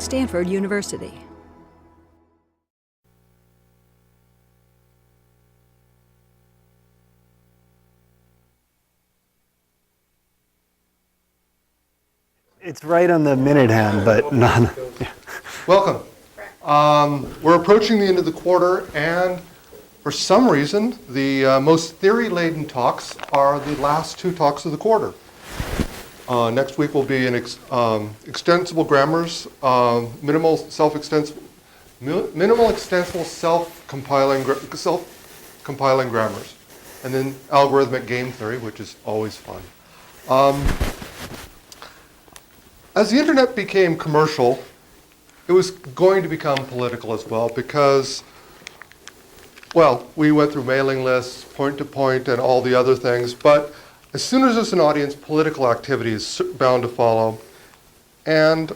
Stanford University. It's right on the minute hand, but not. Yeah. Welcome. We're approaching the end of the quarter, and for some reason, the most theory-laden talks are the last two talks of the quarter. Next week will be an extensible grammars, minimal extensible self-compiling grammars, and then algorithmic game theory, which is always fun. As the internet became commercial, it was going to become political as well because, well, we went through mailing lists, point-to-point, and all the other things, but as soon as there's an audience, political activity is bound to follow. And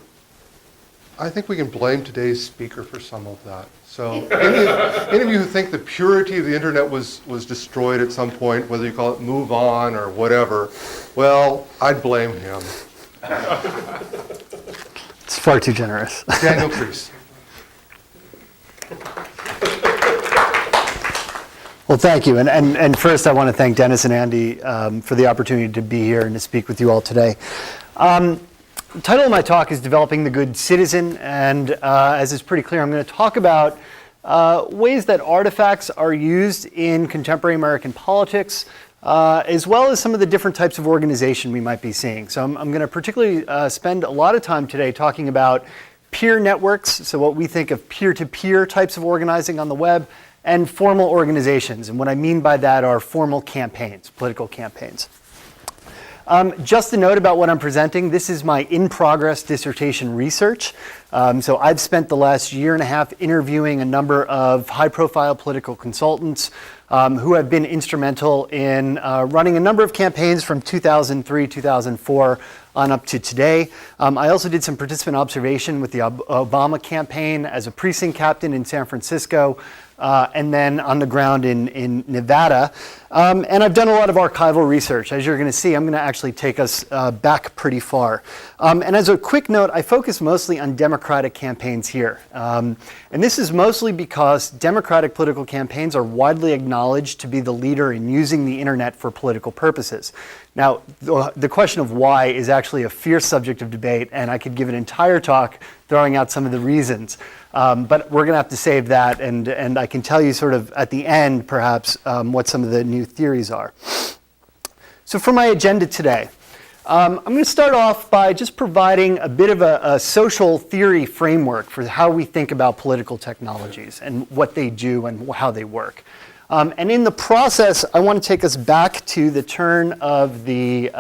I think we can blame today's speaker for some of that. So any of you who think the purity of the internet was destroyed at some point, whether you call it move on or whatever, well, I'd blame him. It's far too generous. Daniel Kreis. Well, thank you. And first, I want to thank Dennis and Andy for the opportunity to be here and to speak with you all today. The title of my talk is Developing the Good Citizen, and as is pretty clear, I'm going to talk about ways that artifacts are used in contemporary American politics, as well as some of the different types of organization we might be seeing. So I'm going to particularly spend a lot of time today talking about peer networks, so what we think of peer-to-peer types of organizing on the web, and formal organizations. And what I mean by that are formal campaigns, political campaigns. Just a note about what I'm presenting. This is my in-progress dissertation research. So I've spent the last year and a half interviewing a number of high-profile political consultants who have been instrumental in running a number of campaigns from 2003, 2004 on up to today. I also did some participant observation with the Obama campaign as a precinct captain in San Francisco, and then on the ground in Nevada. And I've done a lot of archival research. As you're going to see, I'm going to actually take us back pretty far. And as a quick note, I focus mostly on Democratic campaigns here. And this is mostly because Democratic political campaigns are widely acknowledged to be the leader in using the internet for political purposes. Now, the question of why is actually a fierce subject of debate, and I could give an entire talk throwing out some of the reasons. But we're going to have to save that, and I can tell you sort of at the end, perhaps, what some of the new theories are. So for my agenda today, I'm going to start off by just providing a bit of a social theory framework for how we think about political technologies and what they do and how they work. And in the process, I want to take us back to the turn of the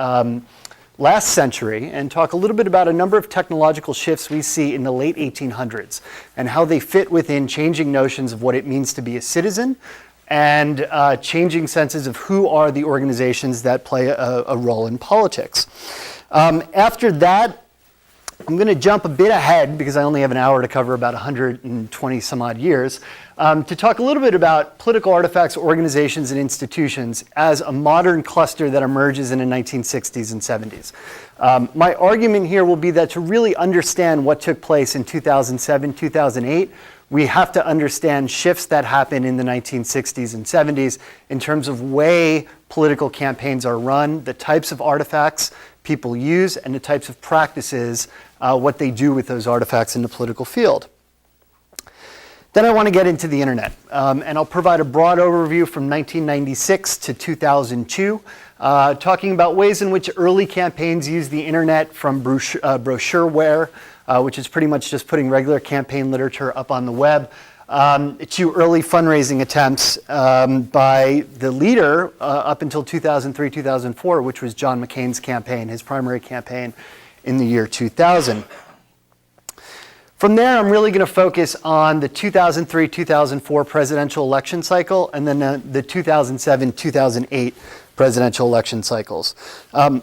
last century and talk a little bit about a number of technological shifts we see in the late 1800s and how they fit within changing notions of what it means to be a citizen and changing senses of who are the organizations that play a role in politics. After that, I'm going to jump a bit ahead because I only have an hour to cover about 120 some odd years to talk a little bit about political artifacts, organizations, and institutions as a modern cluster that emerges in the 1960s and 70s. My argument here will be that to really understand what took place in 2007, 2008, we have to understand shifts that happen in the 1960s and 70s in terms of way political campaigns are run, the types of artifacts people use, and the types of practices, what they do with those artifacts in the political field. Then I want to get into the internet, and I'll provide a broad overview from 1996 to 2002, talking about ways in which early campaigns used the internet, from brochureware, which is pretty much just putting regular campaign literature up on the web, to early fundraising attempts by the leader up until 2003, 2004, which was John McCain's campaign, his primary campaign in the year 2000. From there, I'm really going to focus on the 2003-2004 presidential election cycle and then the 2007-2008 presidential election cycles.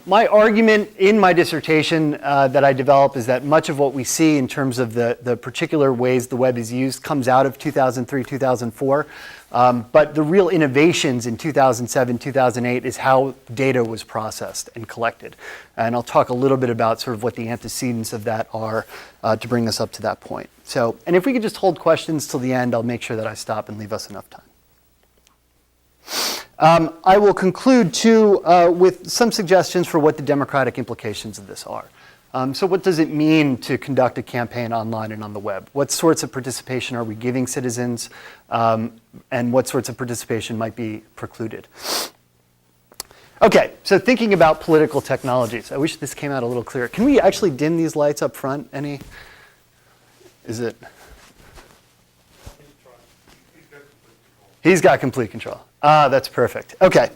My argument in my dissertation that I develop is that much of what we see in terms of the particular ways the web is used comes out of 2003, 2004. But the real innovations in 2007, 2008 is how data was processed and collected. And I'll talk a little bit about sort of what the antecedents of that are to bring us up to that point. So, and if we could just hold questions till the end, I'll make sure that I stop and leave us enough time. I will conclude too with some suggestions for what the democratic implications of this are. So what does it mean to conduct a campaign online and on the web? What sorts of participation are we giving citizens? And what sorts of participation might be precluded? Okay, so thinking about political technologies. I wish this came out a little clearer. Can we actually dim these lights up front? Any? Is it? He's got complete control. Ah, that's perfect. Okay.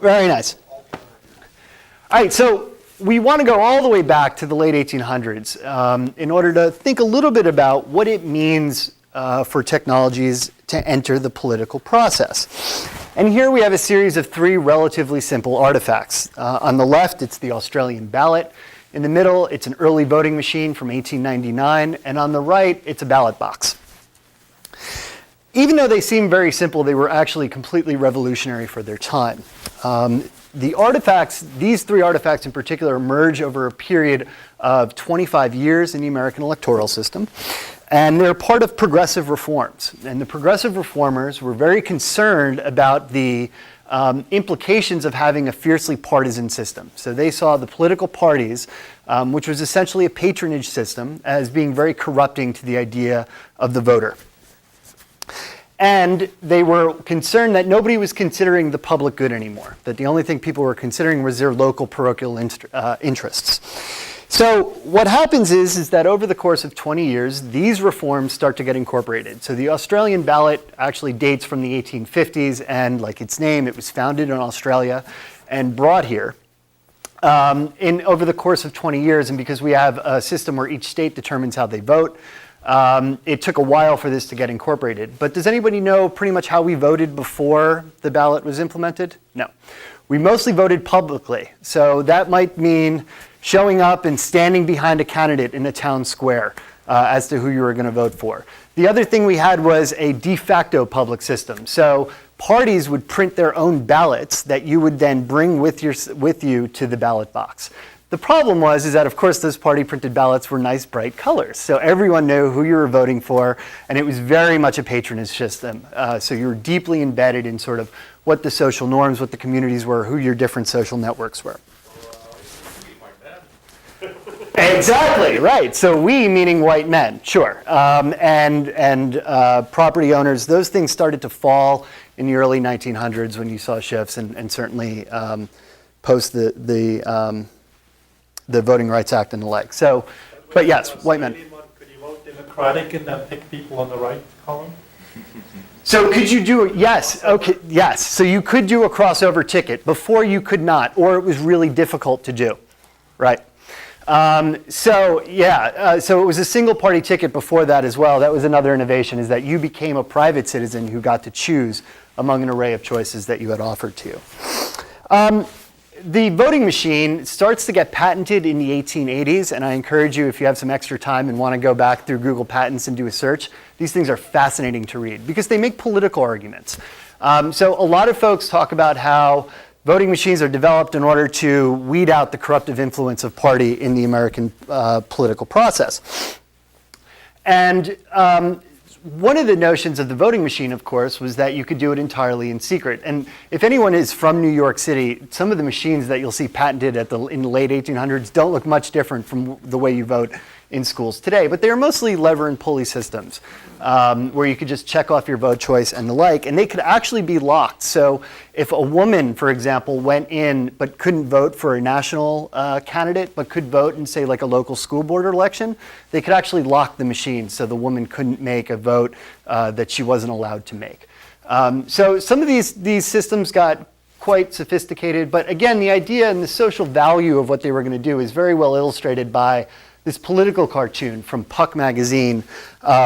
Very nice. All right, so we want to go all the way back to the late 1800s in order to think a little bit about what it means for technologies to enter the political process. And here we have a series of three relatively simple artifacts. On the left, it's the Australian ballot. In the middle, it's an early voting machine from 1899. And on the right, it's a ballot box. Even though they seem very simple, they were actually completely revolutionary for their time. The artifacts, these three artifacts in particular, emerge over a period of 25 years in the American electoral system. And they're part of progressive reforms. And the progressive reformers were very concerned about the implications of having a fiercely partisan system. So they saw the political parties, which was essentially a patronage system, as being very corrupting to the idea of the voter. And they were concerned that nobody was considering the public good anymore, that the only thing people were considering was their local parochial interests. So what happens is that over the course of 20 years, these reforms start to get incorporated. So the Australian ballot actually dates from the 1850s, and like its name, it was founded in Australia and brought here. Over the course of 20 years, and because we have a system where each state determines how they vote, it took a while for this to get incorporated. But does anybody know pretty much how we voted before the ballot was implemented? No. We mostly voted publicly. So that might mean showing up and standing behind a candidate in a town square as to who you were going to vote for. The other thing we had was a de facto public system. So parties would print their own ballots that you would then bring with you to the ballot box. The problem was that, of course, those party printed ballots were nice, bright colors. So everyone knew who you were voting for, and it was very much a patronage system. So you were deeply embedded in sort of what the social norms, what the communities were, who your different social networks were. Exactly, right. So we, meaning white men, sure. And property owners, those things started to fall in the early 1900s when you saw shifts, and certainly post the Voting Rights Act and the like. So, but yes, white men. Could you vote Democratic and then pick people on the right column? So could you do it? Yes. Okay. Yes. So you could do a crossover ticket. Before you could not, or it was really difficult to do. Right. So it was a single party ticket before that as well. That was another innovation, is that you became a private citizen who got to choose among an array of choices that you had offered to you. The voting machine starts to get patented in the 1880s, and I encourage you, if you have some extra time and want to go back through Google Patents and do a search, these things are fascinating to read because they make political arguments. So a lot of folks talk about how voting machines are developed in order to weed out the corruptive influence of party in the American political process. And one of the notions of the voting machine, of course, was that you could do it entirely in secret. And if anyone is from New York City, some of the machines that you'll see patented in the late 1800s don't look much different from the way you vote in schools today. But they are mostly lever and pulley systems where you could just check off your vote choice and the like. And they could actually be locked. So if a woman, for example, went in but couldn't vote for a national candidate, but could vote in, say, like a local school board election, they could actually lock the machine so the woman couldn't make a vote that she wasn't allowed to make. So some of these systems got quite sophisticated. But again, the idea and the social value of what they were going to do is very well illustrated by this political cartoon from Puck magazine,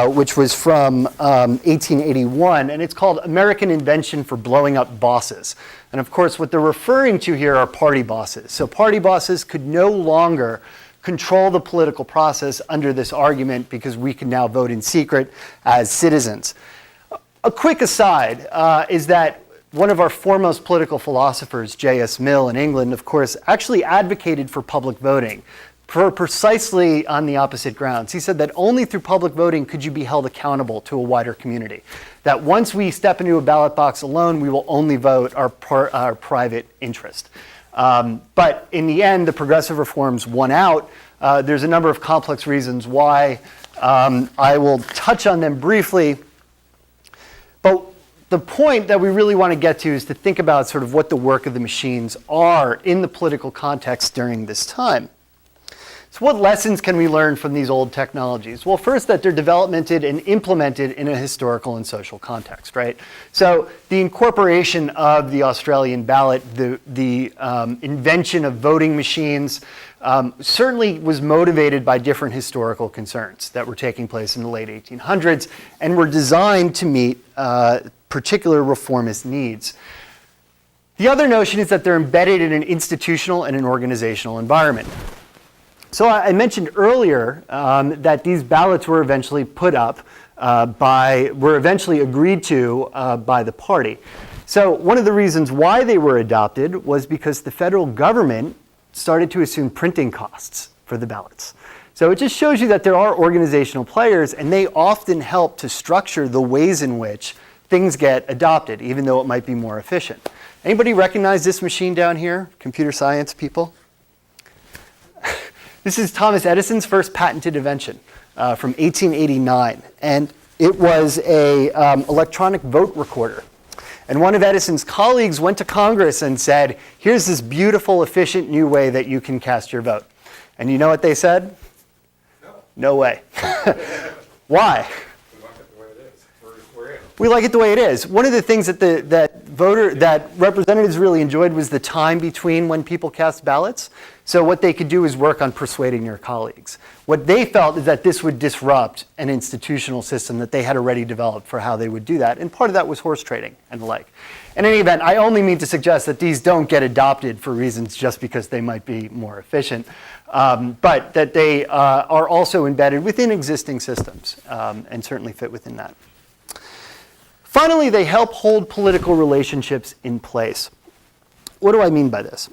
which was from 1881, and it's called American Invention for Blowing Up Bosses. And of course, what they're referring to here are party bosses. So party bosses could no longer control the political process under this argument because we can now vote in secret as citizens. A quick aside is that one of our foremost political philosophers, J.S. Mill in England, of course, actually advocated for public voting for precisely on the opposite grounds. He said that only through public voting could you be held accountable to a wider community. That once we step into a ballot box alone, we will only vote our private interest. But in the end, the progressive reforms won out. There's a number of complex reasons why. I will touch on them briefly. But the point that we really want to get to is to think about sort of what the work of the machines are in the political context during this time. So what lessons can we learn from these old technologies? Well, first, that they're developmented and implemented in a historical and social context, right? So the incorporation of the Australian ballot, the invention of voting machines, certainly was motivated by different historical concerns that were taking place in the late 1800s and were designed to meet particular reformist needs. The other notion is that they're embedded in an institutional and an organizational environment. So I mentioned earlier that these ballots were eventually put up were eventually agreed to by the party. So one of the reasons why they were adopted was because the federal government started to assume printing costs for the ballots. So it just shows you that there are organizational players, and they often help to structure the ways in which things get adopted, even though it might be more efficient. Anybody recognize this machine down here? Computer science people? This is Thomas Edison's first patented invention from 1889, and it was a electronic vote recorder. And one of Edison's colleagues went to Congress and said, here's this beautiful, efficient new way that you can cast your vote. And you know what they said? No. No way. Why? We like it the way it is. We're in. We like it the way it is. One of the things that representatives really enjoyed was the time between when people cast ballots. So what they could do is work on persuading their colleagues. What they felt is that this would disrupt an institutional system that they had already developed for how they would do that. And part of that was horse trading and the like. In any event, I only mean to suggest that these don't get adopted for reasons just because they might be more efficient, but that they are also embedded within existing systems and certainly fit within that. Finally, they help hold political relationships in place. What do I mean by this?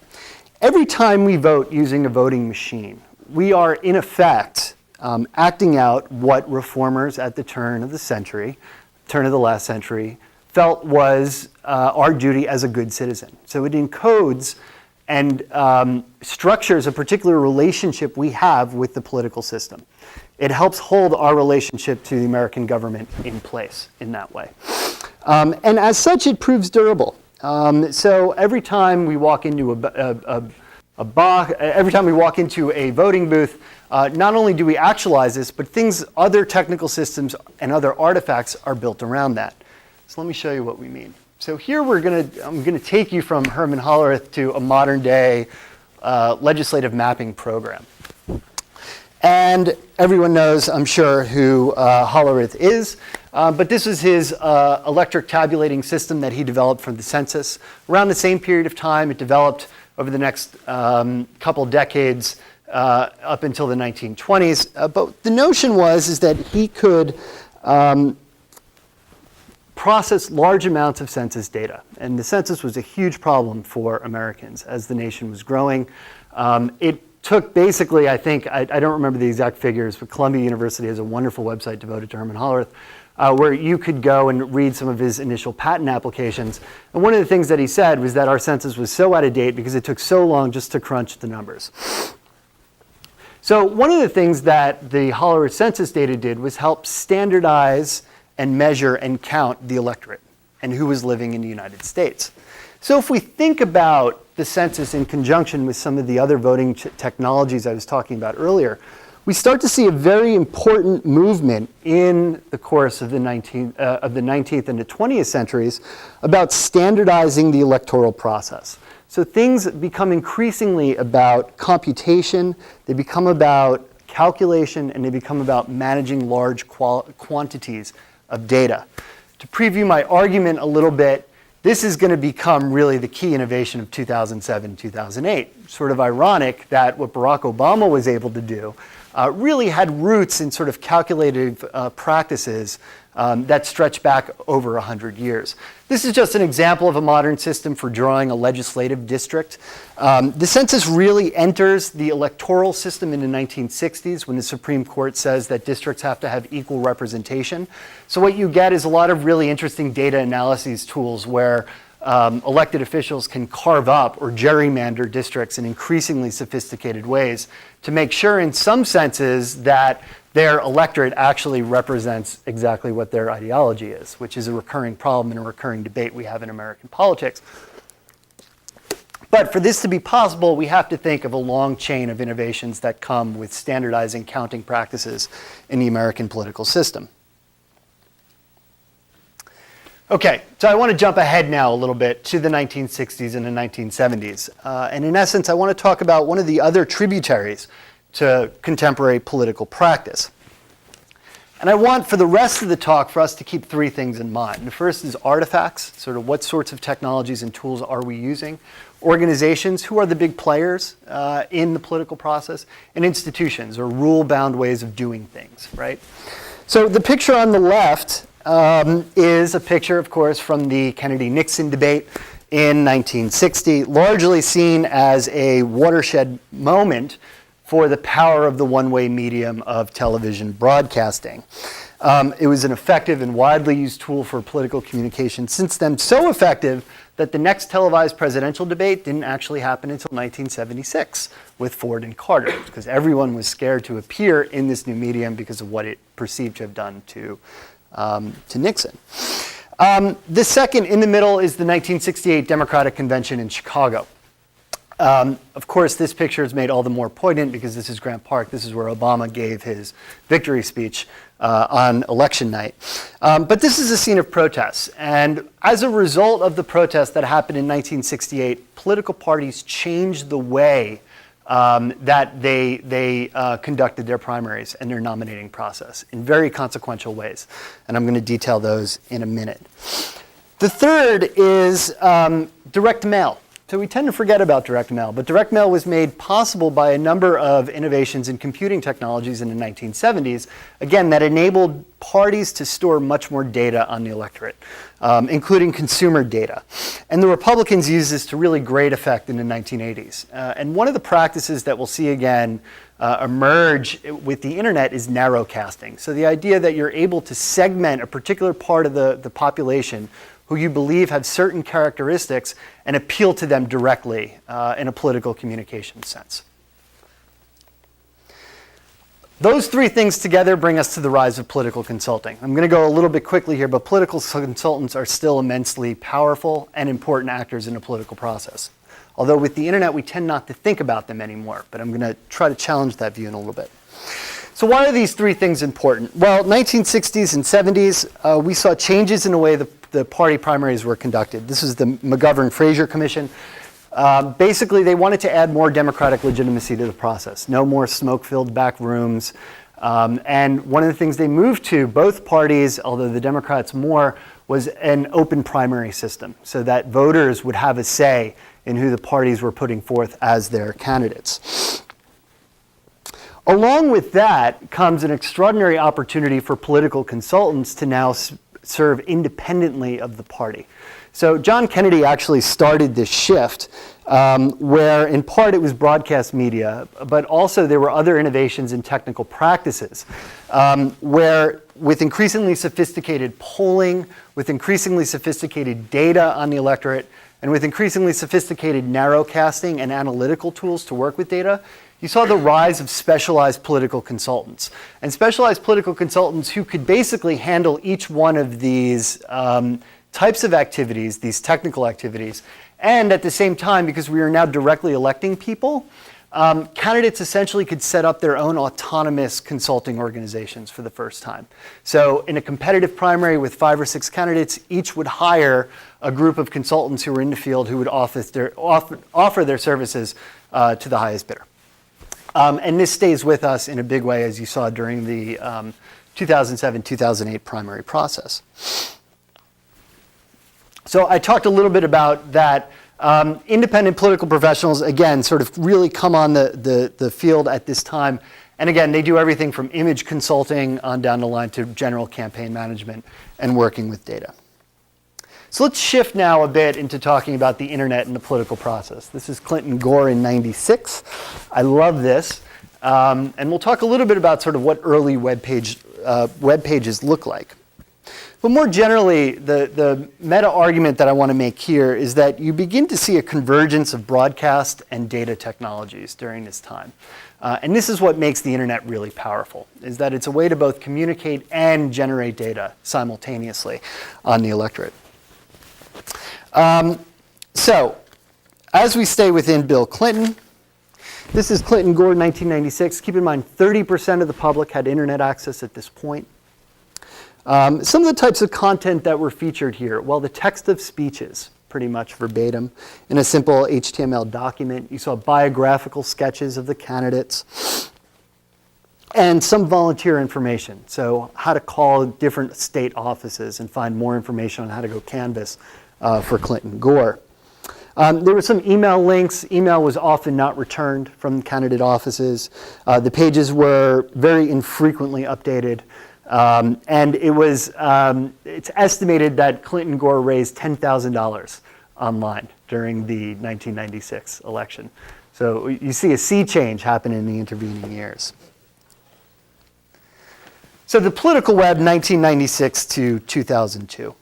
Every time we vote using a voting machine, we are in effect acting out what reformers at the turn of the last century, felt was our duty as a good citizen. So it encodes and structures a particular relationship we have with the political system. It helps hold our relationship to the American government in place in that way. And as such, it proves durable. So every time we walk into every time we walk into a voting booth, not only do we actualize this, but other technical systems and other artifacts are built around that. So let me show you what we mean. So here I'm going to take you from Herman Hollerith to a modern day legislative mapping program. And everyone knows, I'm sure, who Hollerith is. But this is his electric tabulating system that he developed for the census. Around the same period of time, it developed over the next couple decades up until the 1920s. But the notion is that he could process large amounts of census data. And the census was a huge problem for Americans as the nation was growing. It took basically, I think, I don't remember the exact figures, but Columbia University has a wonderful website devoted to Herman Hollerith, where you could go and read some of his initial patent applications. And one of the things that he said was that our census was so out of date because it took so long just to crunch the numbers. So one of the things that the Hollerith census data did was help standardize and measure and count the electorate and who was living in the United States. So if we think about the census in conjunction with some of the other voting technologies I was talking about earlier, we start to see a very important movement in the course of the 19th and the 20th centuries about standardizing the electoral process. So things become increasingly about computation. They become about calculation, and they become about managing large quantities of data. To preview my argument a little bit, this is going to become really the key innovation of 2007, 2008. Sort of ironic that what Barack Obama was able to do really had roots in sort of calculative practices that stretch back over 100 years. This is just an example of a modern system for drawing a legislative district. The census really enters the electoral system in the 1960s when the Supreme Court says that districts have to have equal representation. So what you get is a lot of really interesting data analysis tools where elected officials can carve up or gerrymander districts in increasingly sophisticated ways to make sure in some senses that their electorate actually represents exactly what their ideology is, which is a recurring problem and a recurring debate we have in American politics. But for this to be possible, we have to think of a long chain of innovations that come with standardizing counting practices in the American political system. Okay, so I want to jump ahead now a little bit to the 1960s and the 1970s. And in essence, I want to talk about one of the other tributaries to contemporary political practice. And I want for the rest of the talk for us to keep three things in mind. The first is artifacts, sort of what sorts of technologies and tools are we using, organizations, who are the big players in the political process, and institutions, or rule-bound ways of doing things, right? So the picture on the left is a picture, of course, from the Kennedy-Nixon debate in 1960, largely seen as a watershed moment for the power of the one-way medium of television broadcasting. It was an effective and widely used tool for political communication since then, so effective that the next televised presidential debate didn't actually happen until 1976 with Ford and Carter, because everyone was scared to appear in this new medium because of what it perceived to have done to Nixon. The second in the middle is the 1968 Democratic Convention in Chicago. Of course, this picture is made all the more poignant because this is Grant Park. This is where Obama gave his victory speech on election night. But this is a scene of protests. And as a result of the protests that happened in 1968, political parties changed the way that they conducted their primaries and their nominating process in very consequential ways. And I'm going to detail those in a minute. The third is direct mail. So we tend to forget about direct mail, but direct mail was made possible by a number of innovations in computing technologies in the 1970s, again, that enabled parties to store much more data on the electorate, including consumer data. And the Republicans used this to really great effect in the 1980s. And one of the practices that we'll see again emerge with the internet is narrowcasting. So the idea that you're able to segment a particular part of the population who you believe have certain characteristics and appeal to them directly in a political communication sense. Those three things together bring us to the rise of political consulting. I'm going to go a little bit quickly here, but political consultants are still immensely powerful and important actors in the political process. Although with the internet, we tend not to think about them anymore, but I'm going to try to challenge that view in a little bit. So why are these three things important? Well, 1960s and 70s, we saw changes in the way the party primaries were conducted. This is the McGovern-Fraser Commission. Basically, they wanted to add more democratic legitimacy to the process. No more smoke-filled back rooms. And one of the things they moved to, both parties, although the Democrats more, was an open primary system so that voters would have a say in who the parties were putting forth as their candidates. Along with that comes an extraordinary opportunity for political consultants to now serve independently of the party. So John Kennedy actually started this shift where in part it was broadcast media, but also there were other innovations in technical practices where with increasingly sophisticated polling, with increasingly sophisticated data on the electorate, and with increasingly sophisticated narrowcasting and analytical tools to work with data, you saw the rise of specialized political consultants. And specialized political consultants who could basically handle each one of these types of activities, these technical activities, and at the same time, because we are now directly electing people, candidates essentially could set up their own autonomous consulting organizations for the first time. So in a competitive primary with 5 or 6 candidates, each would hire a group of consultants who were in the field who would offer their services to the highest bidder. And this stays with us in a big way, as you saw during the 2007-2008 primary process. So I talked a little bit about that. Independent political professionals, again, sort of really come on the field at this time. And again, they do everything from image consulting on down the line to general campaign management and working with data. So let's shift now a bit into talking about the internet and the political process. This is Clinton Gore in '96. I love this. And we'll talk a little bit about sort of what early web pages look like. But more generally, the meta argument that I want to make here is that you begin to see a convergence of broadcast and data technologies during this time. And this is what makes the internet really powerful, is that it's a way to both communicate and generate data simultaneously on the electorate. So, as we stay within Bill Clinton, this is Clinton Gore 1996. Keep in mind, 30% of the public had internet access at this point. Some of the types of content that were featured here, well, the text of speeches, pretty much verbatim, in a simple HTML document. You saw biographical sketches of the candidates, and some volunteer information. So how to call different state offices and find more information on how to go canvass for Clinton Gore. There were some email links. Email was often not returned from candidate offices. The pages were very infrequently updated. And it was, it's estimated that Clinton Gore raised $10,000 online during the 1996 election. So you see a sea change happen in the intervening years. So the political web, 1996 to 2002.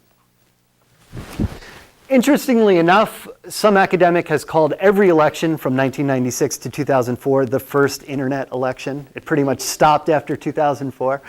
Interestingly enough, some academic has called every election from 1996 to 2004 the first internet election. It pretty much stopped after 2004.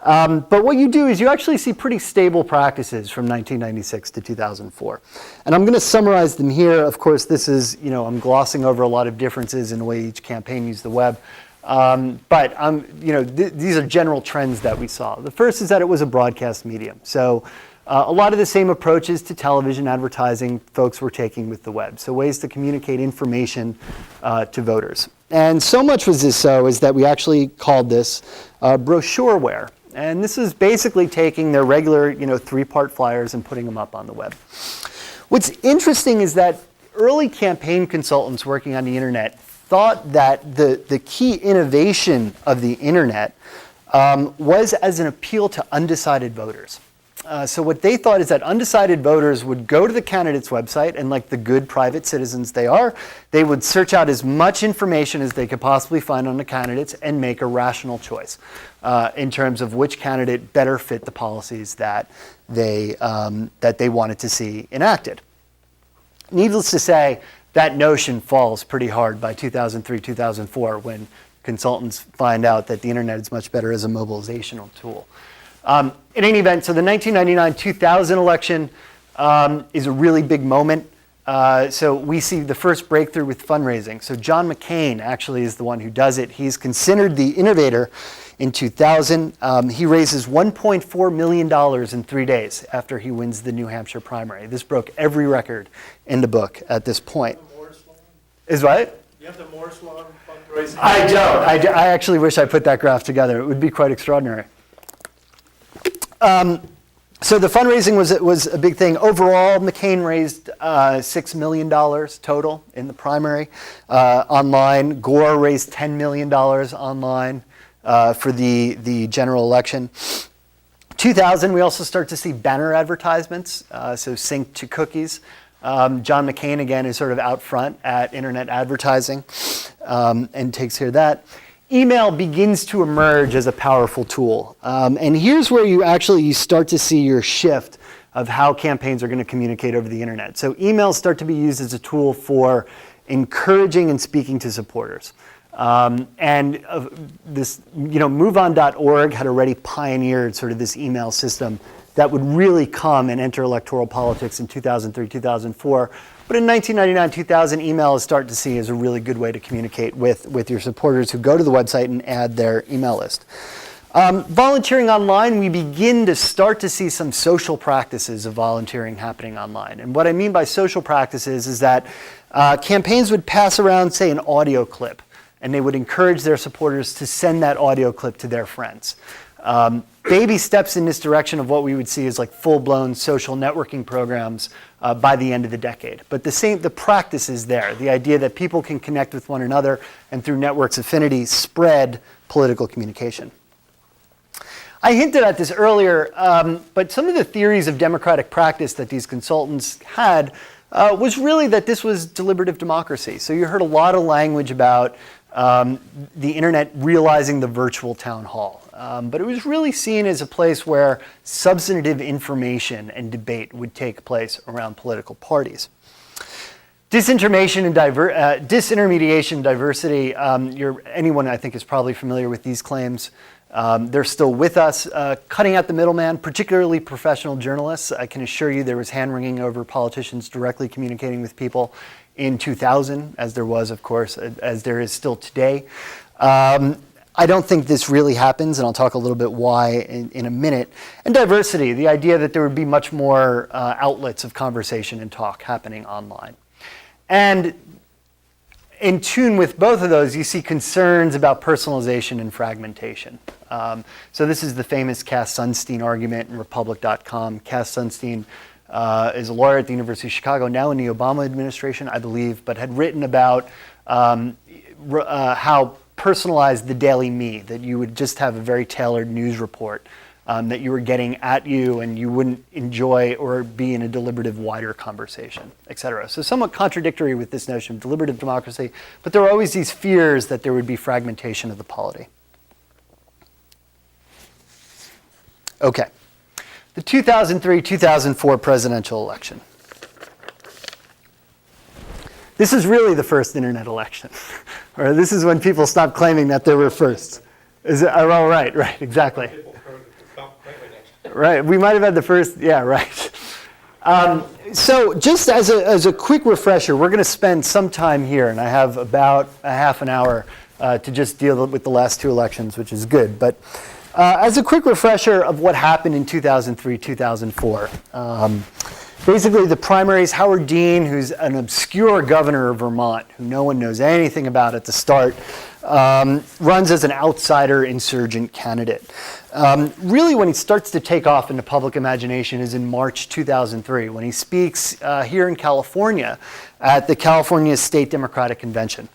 But what you do is you actually see pretty stable practices from 1996 to 2004. And I'm going to summarize them here. Of course, this is, I'm glossing over a lot of differences in the way each campaign used the web. But these are general trends that we saw. The first is that it was a broadcast medium. So a lot of the same approaches to television advertising folks were taking with the web. So ways to communicate information to voters. And so much was this so is that we actually called this brochureware. And this is basically taking their regular, 3-part flyers and putting them up on the web. What's interesting is that early campaign consultants working on the internet thought that the key innovation of the internet was as an appeal to undecided voters. So what they thought is that undecided voters would go to the candidate's website, and like the good private citizens they are, they would search out as much information as they could possibly find on the candidates and make a rational choice in terms of which candidate better fit the policies that they wanted to see enacted. Needless to say, that notion falls pretty hard by 2003, 2004, when consultants find out that the internet is much better as a mobilizational tool. In any event, so the 1999-2000 election is a really big moment. So we see the first breakthrough with fundraising. So John McCain actually is the one who does it. He's considered the innovator in 2000. He raises $1.4 million in 3 days after he wins the New Hampshire primary. This broke every record in the book at this point. Is what? You have the Moore's Law fundraising? I don't. I actually wish I put that graph together. It would be quite extraordinary. So the fundraising was a big thing. Overall, McCain raised $6 million total in the primary online. Gore raised $10 million online for the general election. 2000, we also start to see banner advertisements, so synced to cookies. John McCain, again, is sort of out front at internet advertising and takes care of that. Email begins to emerge as a powerful tool. And here's where you start to see your shift of how campaigns are going to communicate over the internet. So emails start to be used as a tool for encouraging and speaking to supporters. This, MoveOn.org had already pioneered sort of this email system that would really come and enter electoral politics in 2003, 2004. But in 1999, 2000, email is starting to see as a really good way to communicate with your supporters who go to the website and add their email list. Volunteering online, we begin to start to see some social practices of volunteering happening online. And what I mean by social practices is that campaigns would pass around, say, an audio clip and they would encourage their supporters to send that audio clip to their friends. Baby steps in this direction of what we would see as like full-blown social networking programs by the end of the decade. But the practice is there, the idea that people can connect with one another and through networks affinity spread political communication. I hinted at this earlier, but some of the theories of democratic practice that these consultants had was really that this was deliberative democracy. So you heard a lot of language about the internet realizing the virtual town hall. But it was really seen as a place where substantive information and debate would take place around political parties. Disintermediation and diversity, anyone I think is probably familiar with these claims. They're still with us. Cutting out the middleman, particularly professional journalists. I can assure you there was hand-wringing over politicians directly communicating with people in 2000, as there was, of course, as there is still today. I don't think this really happens, and I'll talk a little bit why in a minute. And diversity, the idea that there would be much more outlets of conversation and talk happening online. And in tune with both of those, you see concerns about personalization and fragmentation. So this is the famous Cass Sunstein argument in Republic.com. Cass Sunstein is a lawyer at the University of Chicago, now in the Obama administration, I believe, but had written about how personalized the Daily Me, that you would just have a very tailored news report that you were getting at you and you wouldn't enjoy or be in a deliberative wider conversation, et cetera. So somewhat contradictory with this notion of deliberative democracy, but there were always these fears that there would be fragmentation of the polity. Okay, the 2003-2004 presidential election. This is really the first internet election, or this is when people stopped claiming that they were first. Is it? Oh, right, exactly. Right, we might have had the first, yeah, right. So just as a quick refresher, we're going to spend some time here, and I have about a half an hour to just deal with the last two elections, which is good. But as a quick refresher of what happened in 2003, 2004, basically the primaries, Howard Dean, who's an obscure governor of Vermont, who no one knows anything about at the start, runs as an outsider insurgent candidate. Really, when he starts to take off in the public imagination is in March 2003, when he speaks here in California at the California State Democratic Convention.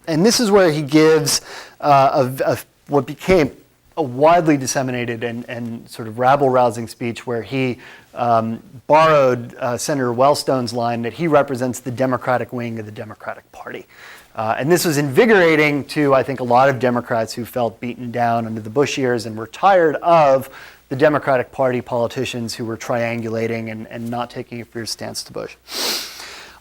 And this is where he gives what became a widely disseminated and sort of rabble-rousing speech where he borrowed Senator Wellstone's line that he represents the Democratic wing of the Democratic Party. And this was invigorating to, I think, a lot of Democrats who felt beaten down under the Bush years and were tired of the Democratic Party politicians who were triangulating and not taking a fierce stance to Bush.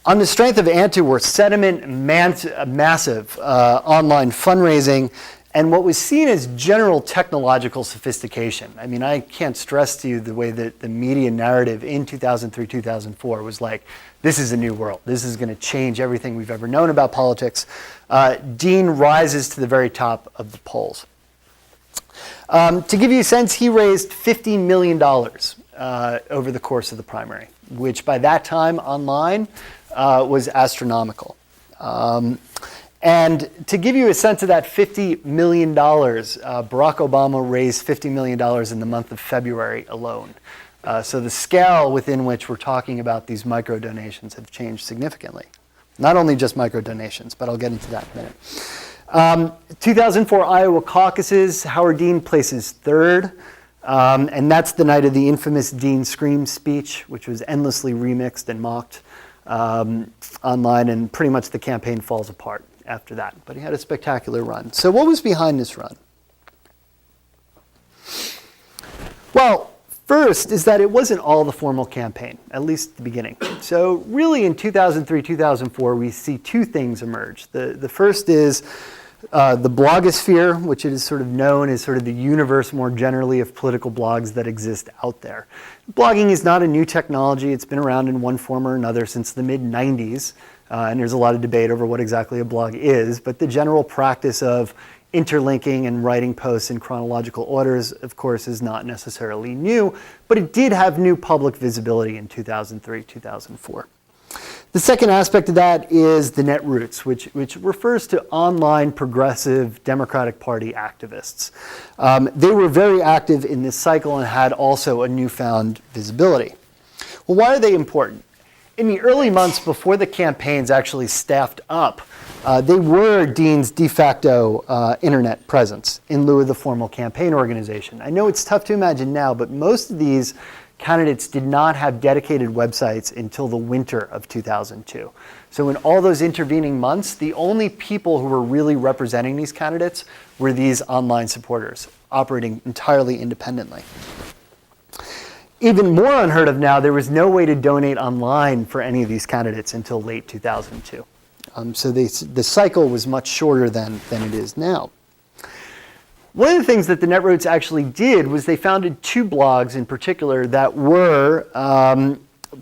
On the strength of anti-war sentiment, massive online fundraising, and what was seen as general technological sophistication. I mean, I can't stress to you the way that the media narrative in 2003, 2004 was like, this is a new world. This is going to change everything we've ever known about politics. Dean rises to the very top of the polls. To give you a sense, he raised $50 million over the course of the primary, which by that time online was astronomical. And to give you a sense of that $50 million, Barack Obama raised $50 million in the month of February alone. So the scale within which we're talking about these micro donations have changed significantly. Not only just micro donations, but I'll get into that in a minute. 2004 Iowa caucuses, Howard Dean places third. And that's the night of the infamous Dean Scream speech, which was endlessly remixed and mocked online, and pretty much the campaign falls apart after that. But he had a spectacular run. So what was behind this run? Well, first is that it wasn't all the formal campaign, at least at the beginning. So really in 2003, 2004, we see two things emerge. The first is the blogosphere, which is sort of known as sort of the universe more generally of political blogs that exist out there. Blogging is not a new technology. It's been around in one form or another since the mid-90s. And there's a lot of debate over what exactly a blog is, but the general practice of interlinking and writing posts in chronological orders, of course, is not necessarily new, but it did have new public visibility in 2003, 2004. The second aspect of that is the netroots, which refers to online progressive Democratic Party activists. They were very active in this cycle and had also a newfound visibility. Well, why are they important? In the early months before the campaigns actually staffed up, they were Dean's de facto internet presence in lieu of the formal campaign organization. I know it's tough to imagine now, but most of these candidates did not have dedicated websites until the winter of 2002. So in all those intervening months, the only people who were really representing these candidates were these online supporters, operating entirely independently. Even more unheard of now, there was no way to donate online for any of these candidates until late 2002. So the cycle was much shorter than it is now. One of the things that the netroots actually did was they founded two blogs in particular that were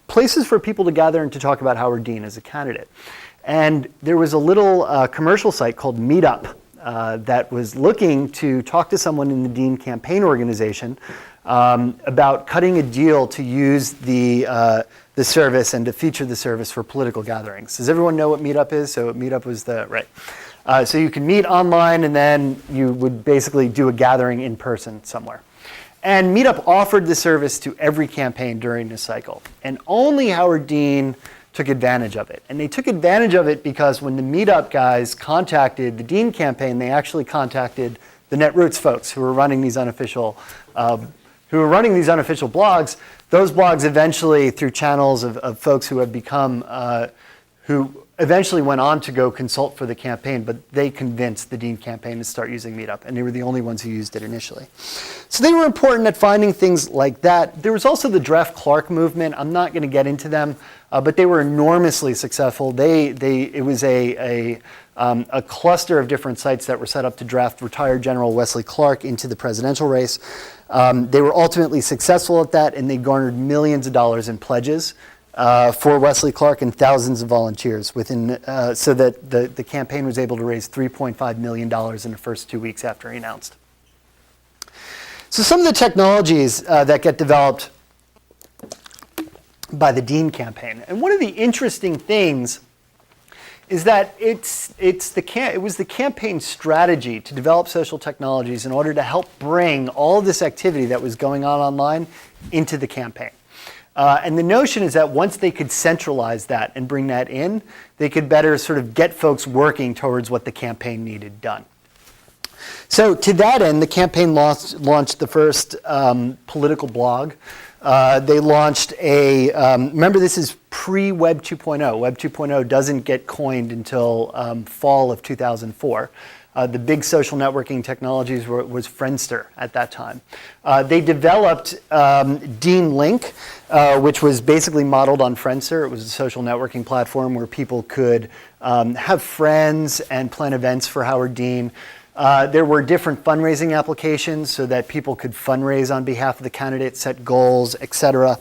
places for people to gather and to talk about Howard Dean as a candidate. And there was a little commercial site called Meetup that was looking to talk to someone in the Dean campaign organization about cutting a deal to use the service and to feature the service for political gatherings. Does everyone know what Meetup is? So Meetup was right. So you can meet online and then you would basically do a gathering in person somewhere. And Meetup offered the service to every campaign during this cycle. And only Howard Dean took advantage of it. And they took advantage of it because when the Meetup guys contacted the Dean campaign, they actually contacted the Netroots folks who were running these unofficial blogs. Those blogs eventually, through channels of folks who have become, who eventually went on to go consult for the campaign, but they convinced the Dean campaign to start using Meetup, and they were the only ones who used it initially. So they were important at finding things like that. There was also the Draft Clark movement. I'm not going to get into them, but they were enormously successful. It was a cluster of different sites that were set up to draft retired General Wesley Clark into the presidential race. They were ultimately successful at that, and they garnered millions of dollars in pledges for Wesley Clark and thousands of volunteers so that the campaign was able to raise $3.5 million in the first 2 weeks after he announced. So some of the technologies that get developed by the Dean campaign, and one of the interesting things is that it was the campaign strategy to develop social technologies in order to help bring all of this activity that was going on online into the campaign. And the notion is that once they could centralize that and bring that in, they could better sort of get folks working towards what the campaign needed done. So to that end, the campaign launched the first political blog. They launched remember this is pre-Web 2.0. Web 2.0 doesn't get coined until fall of 2004. The big social networking technologies was Friendster at that time. They developed Dean Link, which was basically modeled on Friendster. It was a social networking platform where people could have friends and plan events for Howard Dean. There were different fundraising applications so that people could fundraise on behalf of the candidate, set goals, etc.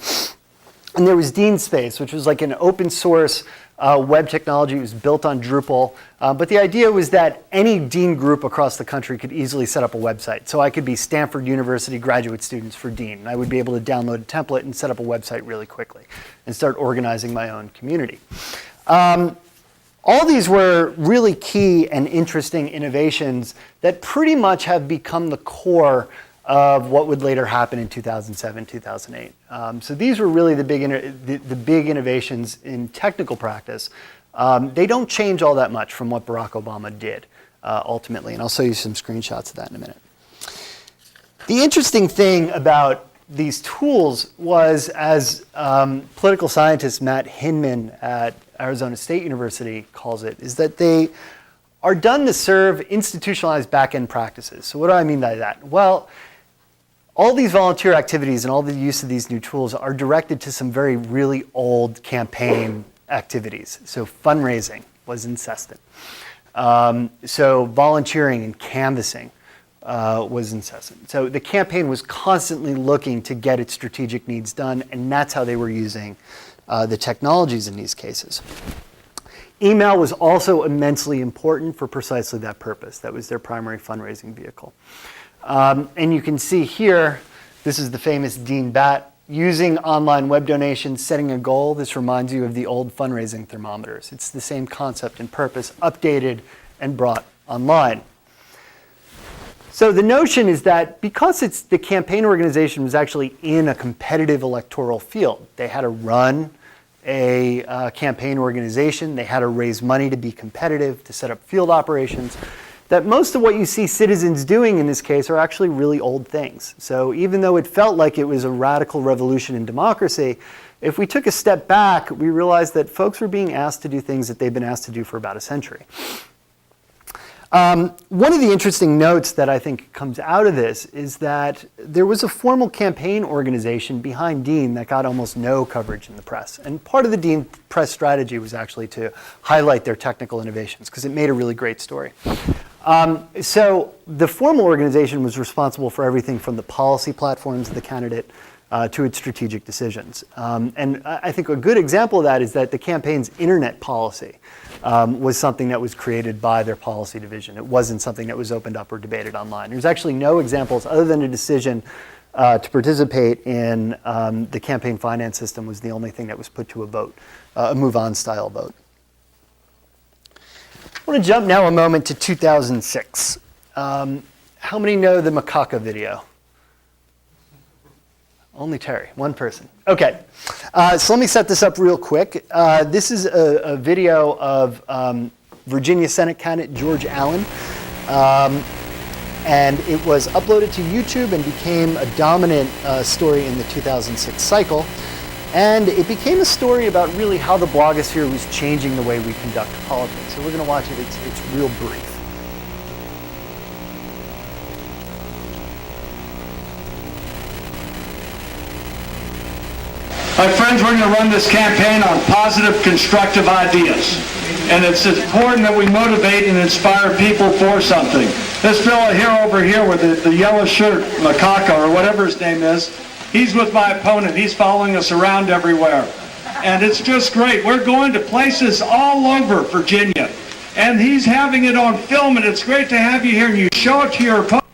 And there was Dean Space, which was like an open source web technology. It was built on Drupal. But the idea was that any Dean group across the country could easily set up a website. So I could be Stanford University graduate students for Dean. And I would be able to download a template and set up a website really quickly and start organizing my own community. All these were really key and interesting innovations that pretty much have become the core of what would later happen in 2007, 2008. So these were really the big innovations in technical practice. They don't change all that much from what Barack Obama did ultimately, and I'll show you some screenshots of that in a minute. The interesting thing about these tools was, as political scientist Matt Hinman at Arizona State University calls it, is that they are done to serve institutionalized back-end practices. So what do I mean by that? Well, all these volunteer activities and all the use of these new tools are directed to some really old campaign activities. So fundraising was incessant. So volunteering and canvassing was incessant. So the campaign was constantly looking to get its strategic needs done, and that's how they were using the technologies in these cases. Email was also immensely important for precisely that purpose. That was their primary fundraising vehicle. And you can see here, this is the famous Dean Bat using online web donations, setting a goal. This reminds you of the old fundraising thermometers. It's the same concept and purpose, updated and brought online. So the notion is that because the campaign organization was actually in a competitive electoral field, they had to run a campaign organization, they had to raise money to be competitive, to set up field operations, that most of what you see citizens doing in this case are actually really old things. So even though it felt like it was a radical revolution in democracy, if we took a step back, we realized that folks were being asked to do things that they've been asked to do for about a century. One of the interesting notes that I think comes out of this is that there was a formal campaign organization behind Dean that got almost no coverage in the press. And part of the Dean press strategy was actually to highlight their technical innovations because it made a really great story. So the formal organization was responsible for everything from the policy platforms of the candidate to its strategic decisions. And I think a good example of that is that the campaign's internet policy was something that was created by their policy division. It wasn't something that was opened up or debated online. There's actually no examples other than a decision to participate in the campaign finance system was the only thing that was put to a vote, a move-on style vote. I want to jump now a moment to 2006. How many know the Macaca video? Only Terry, one person. Okay, so let me set this up real quick. This is a video of Virginia Senate candidate George Allen. And it was uploaded to YouTube and became a dominant story in the 2006 cycle. And it became a story about really how the blogosphere was changing the way we conduct politics. So we're going to watch it. It's real brief. My friends, we're going to run this campaign on positive, constructive ideas. And it's important that we motivate and inspire people for something. This fellow here over here with the yellow shirt, Macaca, or whatever his name is, he's with my opponent. He's following us around everywhere. And it's just great. We're going to places all over Virginia. And he's having it on film, and it's great to have you here, and you show it to your opponent.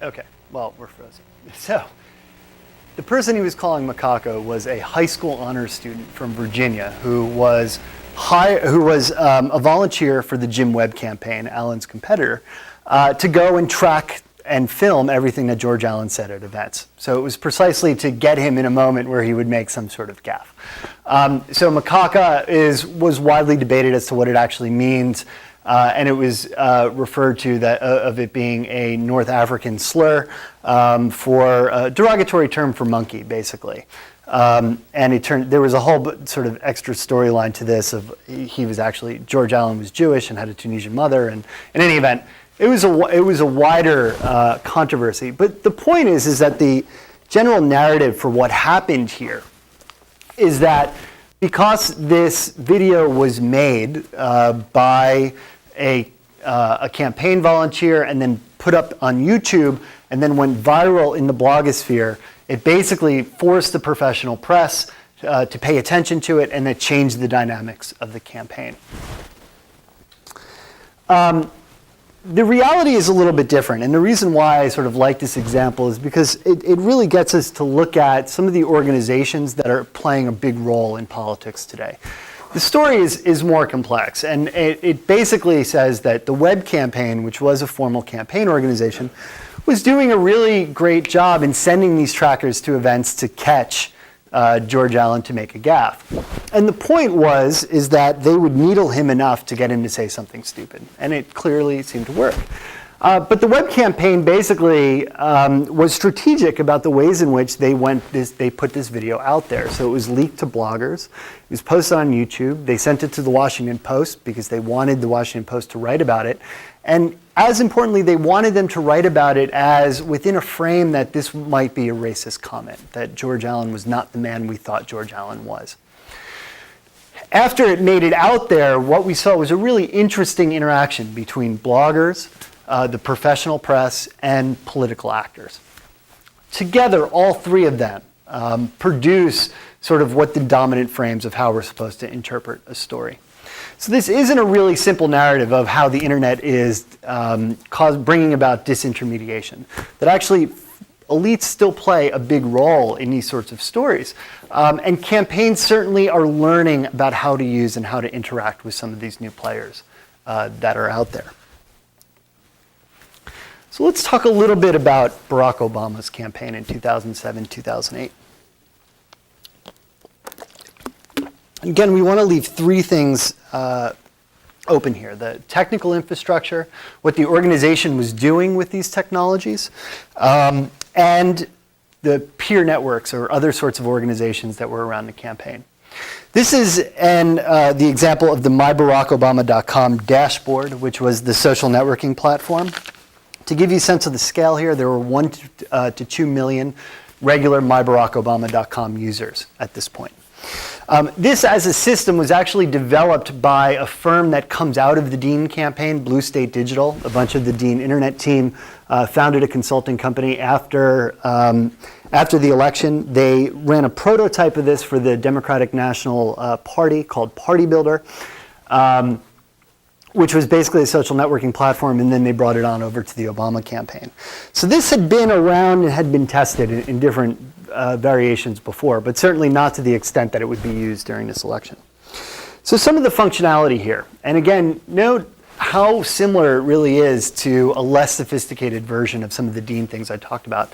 Okay, well, we're frozen. So, the person he was calling Macaca was a high school honors student from Virginia who was a volunteer for the Jim Webb campaign, Allen's competitor, to go and track and film everything that George Allen said at events. So it was precisely to get him in a moment where he would make some sort of gaffe. So Macaca was widely debated as to what it actually means. And it was referred to of it being a North African slur for a derogatory term for monkey, basically. And there was a whole sort of extra storyline to this of George Allen was Jewish and had a Tunisian mother, and in any event, it was a wider controversy. But the point is that the general narrative for what happened here is that because this video was made by a campaign volunteer and then put up on YouTube and then went viral in the blogosphere, it basically forced the professional press to pay attention to it, and it changed the dynamics of the campaign. The reality is a little bit different, and the reason why I sort of like this example is because it really gets us to look at some of the organizations that are playing a big role in politics today. The story is more complex, and it basically says that the Webb campaign, which was a formal campaign organization, was doing a really great job in sending these trackers to events to catch George Allen to make a gaffe. And the point is that they would needle him enough to get him to say something stupid, and it clearly seemed to work. But the Webb campaign basically was strategic about the ways in which they put this video out there. So it was leaked to bloggers, it was posted on YouTube, they sent it to the Washington Post because they wanted the Washington Post to write about it. And as importantly, they wanted them to write about it as within a frame that this might be a racist comment, that George Allen was not the man we thought George Allen was. After it made it out there, what we saw was a really interesting interaction between bloggers, the professional press, and political actors. Together, all three of them produce sort of what the dominant frames of how we're supposed to interpret a story. So this isn't a really simple narrative of how the internet is bringing about disintermediation. That actually, elites still play a big role in these sorts of stories. And campaigns certainly are learning about how to use and how to interact with some of these new players that are out there. So let's talk a little bit about Barack Obama's campaign in 2007, 2008. Again, we want to leave three things open here: the technical infrastructure, what the organization was doing with these technologies, and the peer networks or other sorts of organizations that were around the campaign. This is the example of the myBarackObama.com dashboard, which was the social networking platform. To give you a sense of the scale here, there were 1 to 2 million regular myBarackObama.com users at this point. This as a system was actually developed by a firm that comes out of the Dean campaign, Blue State Digital. A bunch of the Dean Internet team founded a consulting company after the election. They ran a prototype of this for the Democratic National Party called Party Builder, which was basically a social networking platform, and then they brought it on over to the Obama campaign. So this had been around and had been tested in different variations before, but certainly not to the extent that it would be used during this election. So some of the functionality here, and again, note how similar it really is to a less sophisticated version of some of the Dean things I talked about.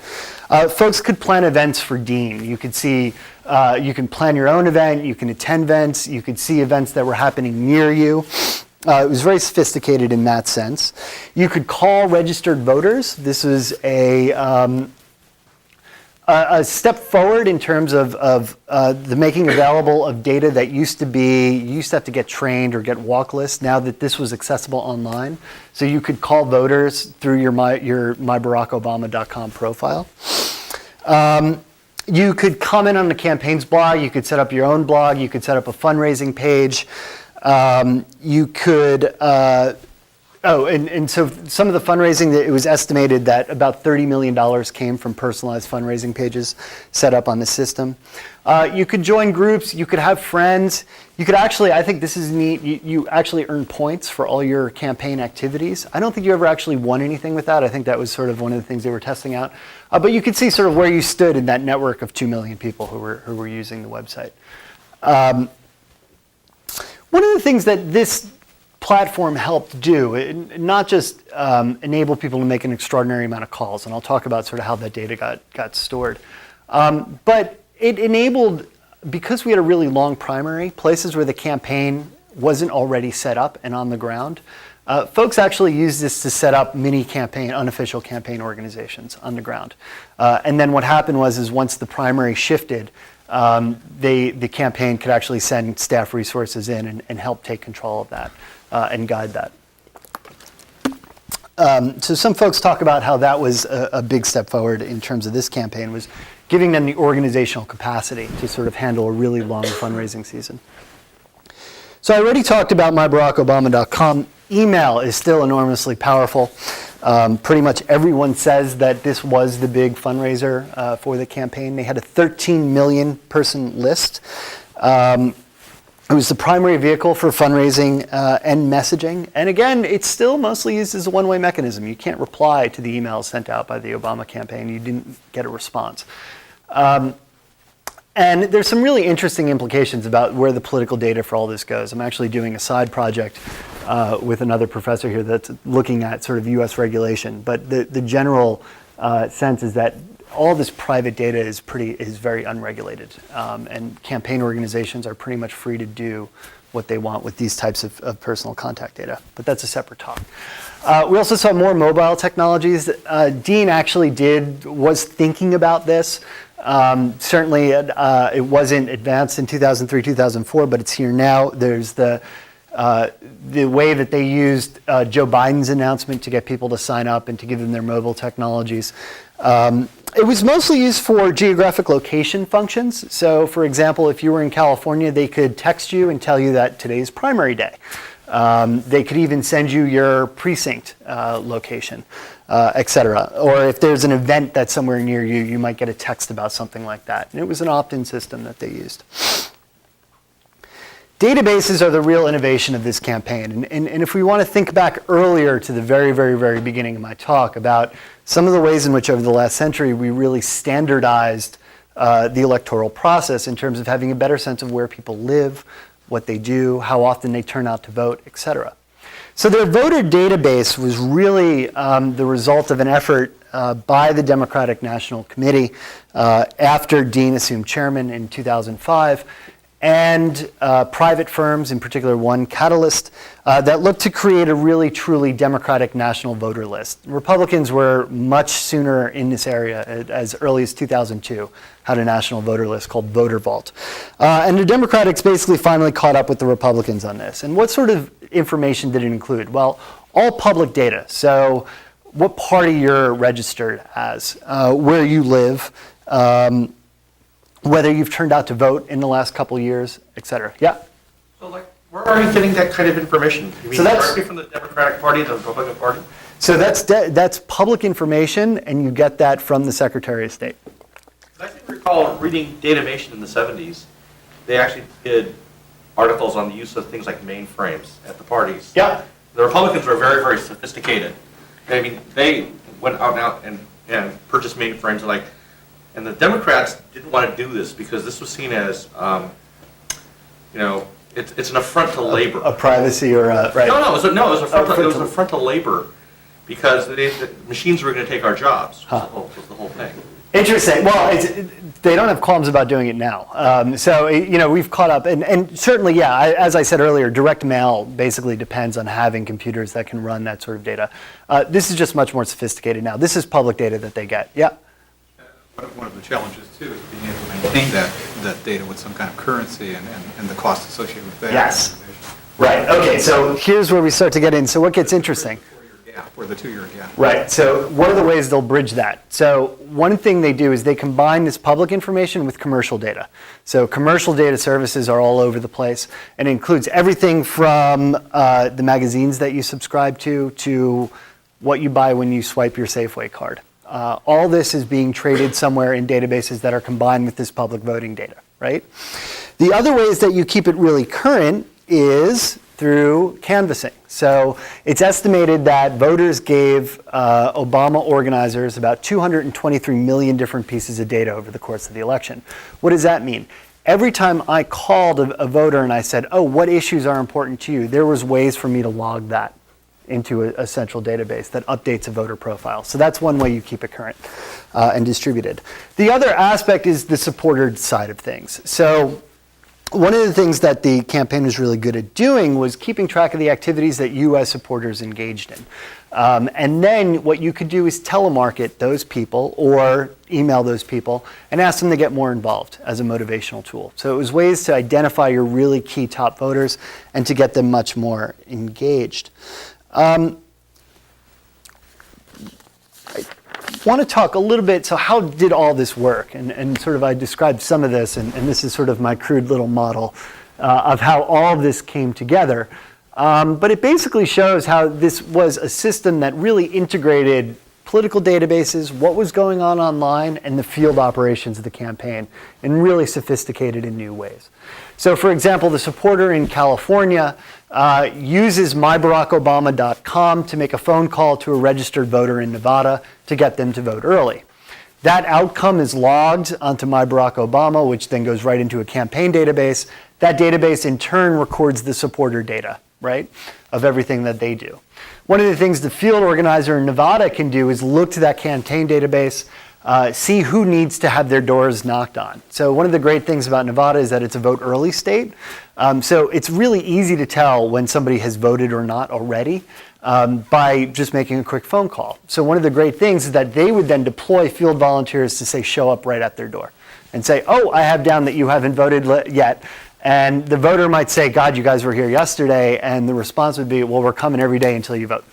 Folks could plan events for Dean. You could see, you can plan your own event, you can attend events, you could see events that were happening near you. It was very sophisticated in that sense. You could call registered voters. This was a step forward in terms of the making available of data that you used to have to get trained or get walk lists, now that this was accessible online. So you could call voters through your myBarackObama.com profile. You could comment on the campaign's blog. You could set up your own blog. You could set up a fundraising page. You could, and so some of the fundraising, it was estimated that about $30 million came from personalized fundraising pages set up on the system. You could join groups, you could have friends. You could actually, I think this is neat, you actually earn points for all your campaign activities. I don't think you ever actually won anything with that. I think that was sort of one of the things they were testing out. But you could see sort of where you stood in that network of 2 million people who were using the website. One of the things that this platform helped do, not just enable people to make an extraordinary amount of calls, and I'll talk about sort of how that data got stored, but it enabled, because we had a really long primary, places where the campaign wasn't already set up and on the ground, folks actually used this to set up mini campaign, unofficial campaign organizations on the ground. And then what happened was once the primary shifted, the campaign could actually send staff resources in and help take control of that and guide that. So some folks talk about how that was a big step forward in terms of this campaign, was giving them the organizational capacity to sort of handle a really long fundraising season. So I already talked about myBarackObama.com. Email is still enormously powerful. Pretty much everyone says that this was the big fundraiser for the campaign. They had a 13 million person list. It was the primary vehicle for fundraising and messaging. And again, it's still mostly used as a one-way mechanism. You can't reply to the emails sent out by the Obama campaign. You didn't get a response. And there's some really interesting implications about where the political data for all this goes. I'm actually doing a side project with another professor here that's looking at sort of US regulation. But the general sense is that all this private data is very unregulated. And campaign organizations are pretty much free to do what they want with these types of personal contact data. But that's a separate talk. We also saw more mobile technologies. Dean actually was thinking about this. Certainly it wasn't advanced in 2003, 2004, but it's here now. There's the way that they used Joe Biden's announcement to get people to sign up and to give them their mobile technologies. It was mostly used for geographic location functions. So for example, if you were in California, they could text you and tell you that today's primary day. They could even send you your precinct location, et cetera. Or if there's an event that's somewhere near you, you might get a text about something like that. And it was an opt-in system that they used. Databases are the real innovation of this campaign. And if we want to think back earlier to the very, very, very beginning of my talk about some of the ways in which over the last century we really standardized the electoral process in terms of having a better sense of where people live, what they do, how often they turn out to vote, et cetera. So their voter database was really the result of an effort by the Democratic National Committee after Dean assumed chairman in 2005, and private firms, in particular one, Catalyst, that looked to create a really truly democratic national voter list. Republicans were much sooner in this area, as early as 2002, had a national voter list called Voter Vault. And the Democrats basically finally caught up with the Republicans on this. And what sort of information did it include? Well, all public data. So what party you're registered as, where you live, whether you've turned out to vote in the last couple of years, et cetera. Yeah? So, like, where are you getting that kind of information? You mean So that's- directly from the Democratic Party, the Republican Party? So that's public information, and you get that from the Secretary of State. I seem to recall reading Datamation in the 70s. They actually did articles on the use of things like mainframes at the parties. Yeah. The Republicans were very, very sophisticated. I mean, they went out and purchased mainframes and the Democrats didn't want to do this because this was seen as, it's an affront to labor. A privacy or a, right? No, it was an affront to labor because the machines were going to take our jobs. Was the whole thing. Interesting. Well, they don't have qualms about doing it now. So, we've caught up. And certainly, yeah, as I said earlier, direct mail basically depends on having computers that can run that sort of data. This is just much more sophisticated now. This is public data that they get. Yeah. One of the challenges, too, is being able to maintain that data with some kind of currency and the cost associated with that. Yes. Right. Okay. So here's where we start to get in. So what gets interesting? Or the 2-year gap. Right. So what are the ways they'll bridge that? So one thing they do is they combine this public information with commercial data. So commercial data services are all over the place, and it includes everything from the magazines that you subscribe to what you buy when you swipe your Safeway card. All this is being traded somewhere in databases that are combined with this public voting data, right? The other ways that you keep it really current is through canvassing. So it's estimated that voters gave Obama organizers about 223 million different pieces of data over the course of the election. What does that mean? Every time I called a voter and I said, oh, what issues are important to you? There was ways for me to log that into a central database that updates a voter profile. So that's one way you keep it current and distributed. The other aspect is the supporter side of things. So one of the things that the campaign was really good at doing was keeping track of the activities that U.S. supporters engaged in. And then what you could do is telemarket those people or email those people and ask them to get more involved as a motivational tool. So it was ways to identify your really key top voters and to get them much more engaged. I want to talk a little bit, so how did all this work? And sort of I described some of this, and this is sort of my crude little model of how all of this came together. But it basically shows how this was a system that really integrated political databases, what was going on online, and the field operations of the campaign in really sophisticated and new ways. So for example, the supporter in California uses myBarackObama.com to make a phone call to a registered voter in Nevada to get them to vote early. That outcome is logged onto myBarackObama, which then goes right into a campaign database. That database in turn records the supporter data, right, of everything that they do. One of the things the field organizer in Nevada can do is look to that campaign database, see who needs to have their doors knocked on. So one of the great things about Nevada is that it's a vote early state. So it's really easy to tell when somebody has voted or not already by just making a quick phone call. So one of the great things is that they would then deploy field volunteers to say show up right at their door and say, oh, I have down that you haven't voted yet. And the voter might say, God, you guys were here yesterday. And the response would be, well, we're coming every day until you vote.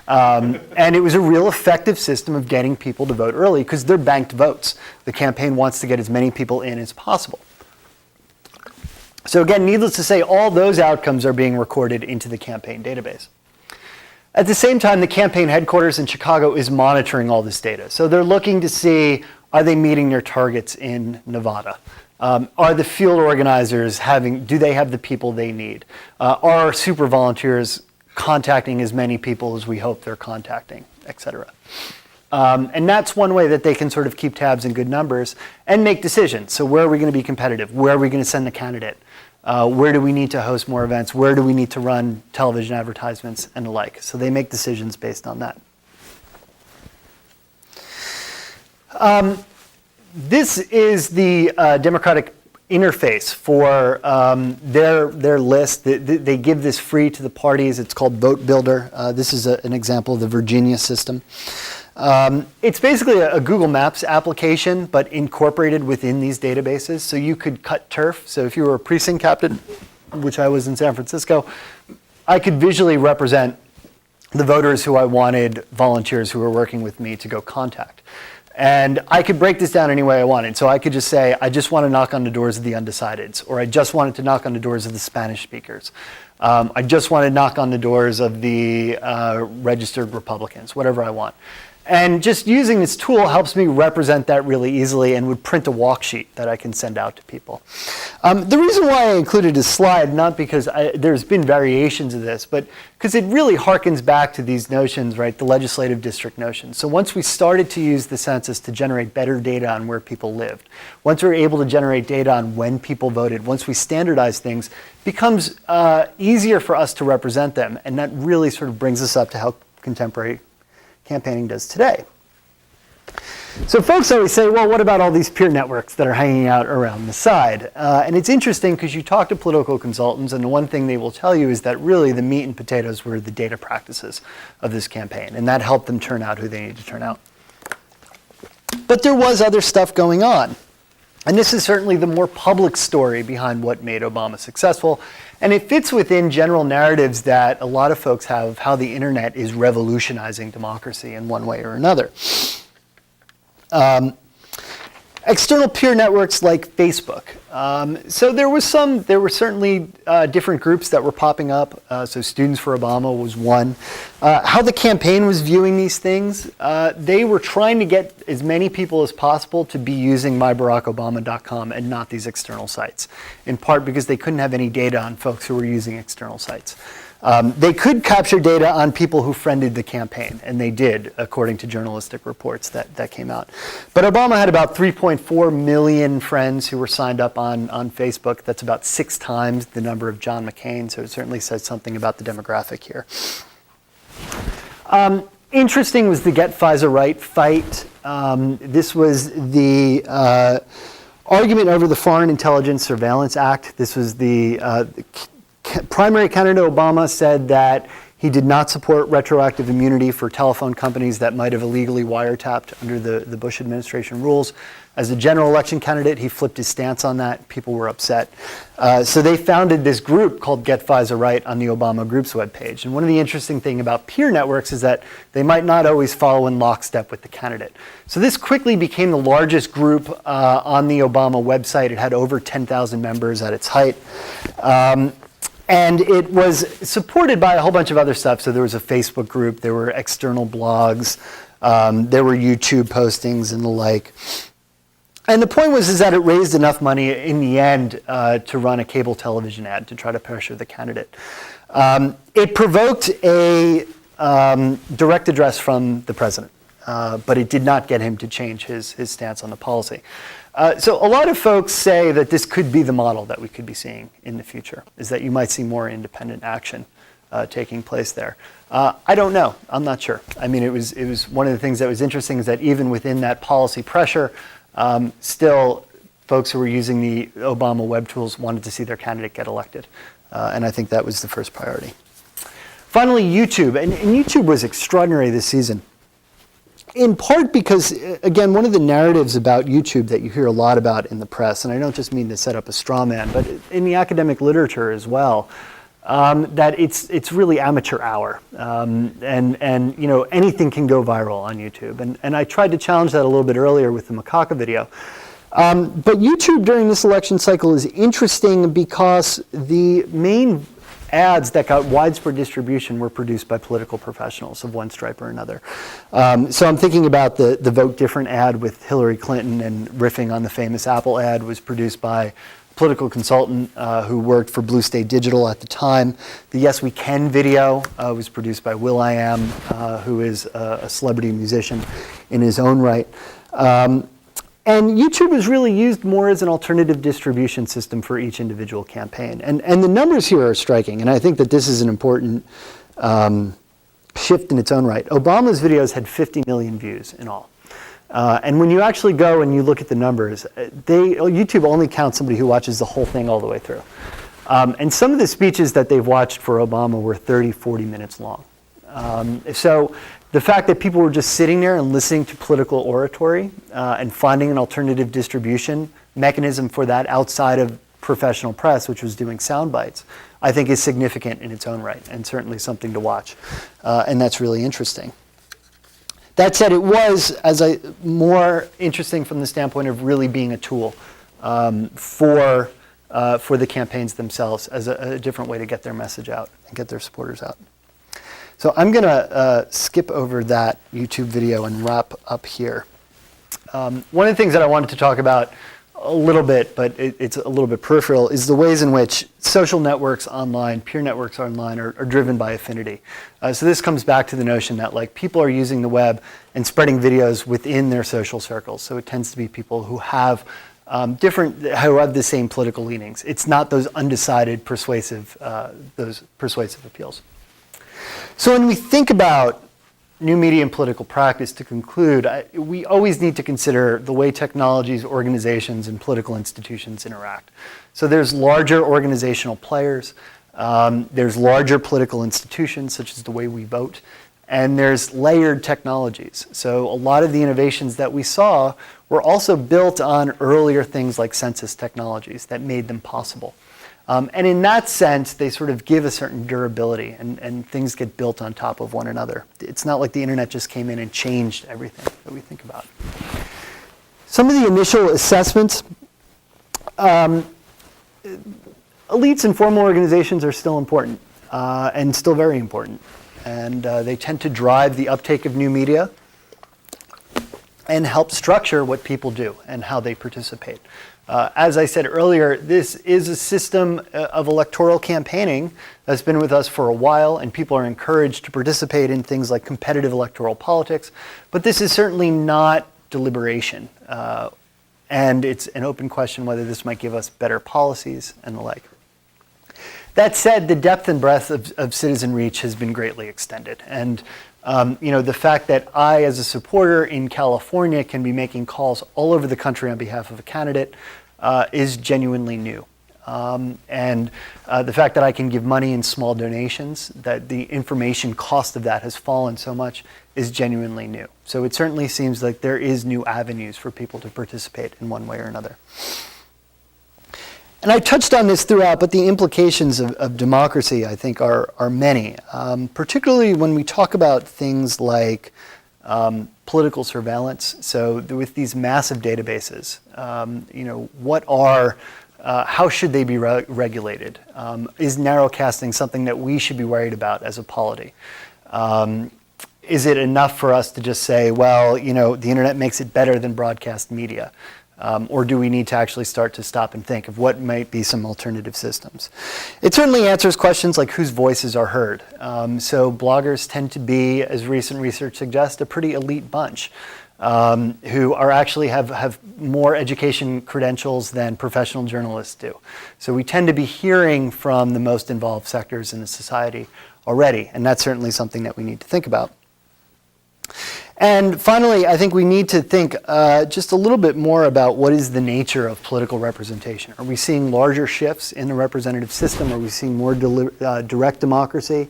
And it was a real effective system of getting people to vote early because they're banked votes. The campaign wants to get as many people in as possible. So again, needless to say, all those outcomes are being recorded into the campaign database. At the same time, the campaign headquarters in Chicago is monitoring all this data. So they're looking to see, are they meeting their targets in Nevada? Are the field organizers do they have the people they need? Are our super volunteers contacting as many people as we hope they're contacting, et cetera? And that's one way that they can sort of keep tabs in good numbers and make decisions. So where are we going to be competitive? Where are we going to send the candidate? Where do we need to host more events? Where do we need to run television advertisements and the like? So they make decisions based on that. This is the Democratic interface for their list. They give this free to the parties. It's called Vote Builder. This is an example of the Virginia system. It's basically a Google Maps application, but incorporated within these databases. So you could cut turf. So if you were a precinct captain, which I was in San Francisco, I could visually represent the voters who I wanted volunteers who were working with me to go contact. And I could break this down any way I wanted. So I could just say, I just want to knock on the doors of the undecideds, or I just wanted to knock on the doors of the Spanish speakers. I just want to knock on the doors of the registered Republicans, whatever I want. And just using this tool helps me represent that really easily and would print a walk sheet that I can send out to people. The reason why I included a slide, not because there's been variations of this, but because it really harkens back to these notions, right, the legislative district notions. So once we started to use the census to generate better data on where people lived, once we were able to generate data on when people voted, once we standardized things, it becomes easier for us to represent them. And that really sort of brings us up to how contemporary campaigning does today. So folks always say, well, what about all these peer networks that are hanging out around the side? And it's interesting because you talk to political consultants, and the one thing they will tell you is that really the meat and potatoes were the data practices of this campaign, and that helped them turn out who they needed to turn out. But there was other stuff going on. And this is certainly the more public story behind what made Obama successful. And it fits within general narratives that a lot of folks have of how the internet is revolutionizing democracy in one way or another. External peer networks like Facebook. So there were certainly different groups that were popping up. So Students for Obama was one. How the campaign was viewing these things, they were trying to get as many people as possible to be using myBarackObama.com and not these external sites, in part because they couldn't have any data on folks who were using external sites. They could capture data on people who friended the campaign, and they did, according to journalistic reports that came out. But Obama had about 3.4 million friends who were signed up on Facebook. That's about 6 times the number of John McCain, so it certainly says something about the demographic here. Interesting was the Get FISA Right fight. This was the argument over the Foreign Intelligence Surveillance Act. This was the primary candidate Obama said that he did not support retroactive immunity for telephone companies that might have illegally wiretapped under the Bush administration rules. As a general election candidate, he flipped his stance on that. People were upset. So they founded this group called Get FISA Right on the Obama Group's webpage. And one of the interesting things about peer networks is that they might not always follow in lockstep with the candidate. So this quickly became the largest group on the Obama website. It had over 10,000 members at its height. And it was supported by a whole bunch of other stuff. So there was a Facebook group, there were external blogs, there were YouTube postings and the like. And the point was that it raised enough money in the end to run a cable television ad to try to pressure the candidate. It provoked a direct address from the president, but it did not get him to change his stance on the policy. So a lot of folks say that this could be the model that we could be seeing in the future, is that you might see more independent action taking place there. I don't know. I'm not sure. I mean, it was one of the things that was interesting is that even within that policy pressure, still folks who were using the Obama web tools wanted to see their candidate get elected. And I think that was the first priority. Finally, YouTube. And YouTube was extraordinary this season. In part because, again, one of the narratives about YouTube that you hear a lot about in the press, and I don't just mean to set up a straw man, but in the academic literature as well, that it's really amateur hour, and you know, anything can go viral on YouTube. And I tried to challenge that a little bit earlier with the Macaca video. But YouTube during this election cycle is interesting because the main ads that got widespread distribution were produced by political professionals of one stripe or another. So I'm thinking about the Vote Different ad with Hillary Clinton, and riffing on the famous Apple ad was produced by a political consultant who worked for Blue State Digital at the time. The Yes We Can video was produced by will.i.am, who is a celebrity musician in his own right. And YouTube was really used more as an alternative distribution system for each individual campaign. And the numbers here are striking, and I think that this is an important shift in its own right. Obama's videos had 50 million views in all. And when you actually go and you look at the numbers, YouTube only counts somebody who watches the whole thing all the way through. And some of the speeches that they've watched for Obama were 30, 40 minutes long. So the fact that people were just sitting there and listening to political oratory and finding an alternative distribution mechanism for that outside of professional press, which was doing sound bites, I think is significant in its own right, and certainly something to watch. And that's really interesting. That said, it was more interesting from the standpoint of really being a tool for the campaigns themselves, as a different way to get their message out and get their supporters out. So I'm going to skip over that YouTube video and wrap up here. One of the things that I wanted to talk about a little bit, but it's a little bit peripheral, is the ways in which social networks online, peer networks online, are driven by affinity. So this comes back to the notion that people are using the web and spreading videos within their social circles. So it tends to be people who have who have the same political leanings. It's not those undecided persuasive appeals. So when we think about new media and political practice, to conclude, we always need to consider the way technologies, organizations, and political institutions interact. So there's larger organizational players, there's larger political institutions, such as the way we vote, and there's layered technologies. So a lot of the innovations that we saw were also built on earlier things like census technologies that made them possible. And in that sense, they sort of give a certain durability, and things get built on top of one another. It's not like the internet just came in and changed everything that we think about. Some of the initial assessments, elites and formal organizations are still important, and still very important. And they tend to drive the uptake of new media and help structure what people do and how they participate. As I said earlier, this is a system of electoral campaigning that's been with us for a while, and people are encouraged to participate in things like competitive electoral politics. But this is certainly not deliberation. And it's an open question whether this might give us better policies and the like. That said, the depth and breadth of citizen reach has been greatly extended. And the fact that I, as a supporter in California, can be making calls all over the country on behalf of a candidate is genuinely new. And the fact that I can give money in small donations, that the information cost of that has fallen so much, is genuinely new. So it certainly seems like there is new avenues for people to participate in one way or another. And I touched on this throughout, but the implications of democracy, I think, are many, particularly when we talk about things like political surveillance. So with these massive databases, how should they be regulated? Is narrowcasting something that we should be worried about as a polity? Is it enough for us to just say, well, the internet makes it better than broadcast media? Or do we need to actually start to stop and think of what might be some alternative systems? It certainly answers questions like whose voices are heard. So bloggers tend to be, as recent research suggests, a pretty elite bunch who are actually have more education credentials than professional journalists do. So we tend to be hearing from the most involved sectors in the society already, and that's certainly something that we need to think about. And finally, I think we need to think just a little bit more about what is the nature of political representation. Are we seeing larger shifts in the representative system? Are we seeing more direct democracy?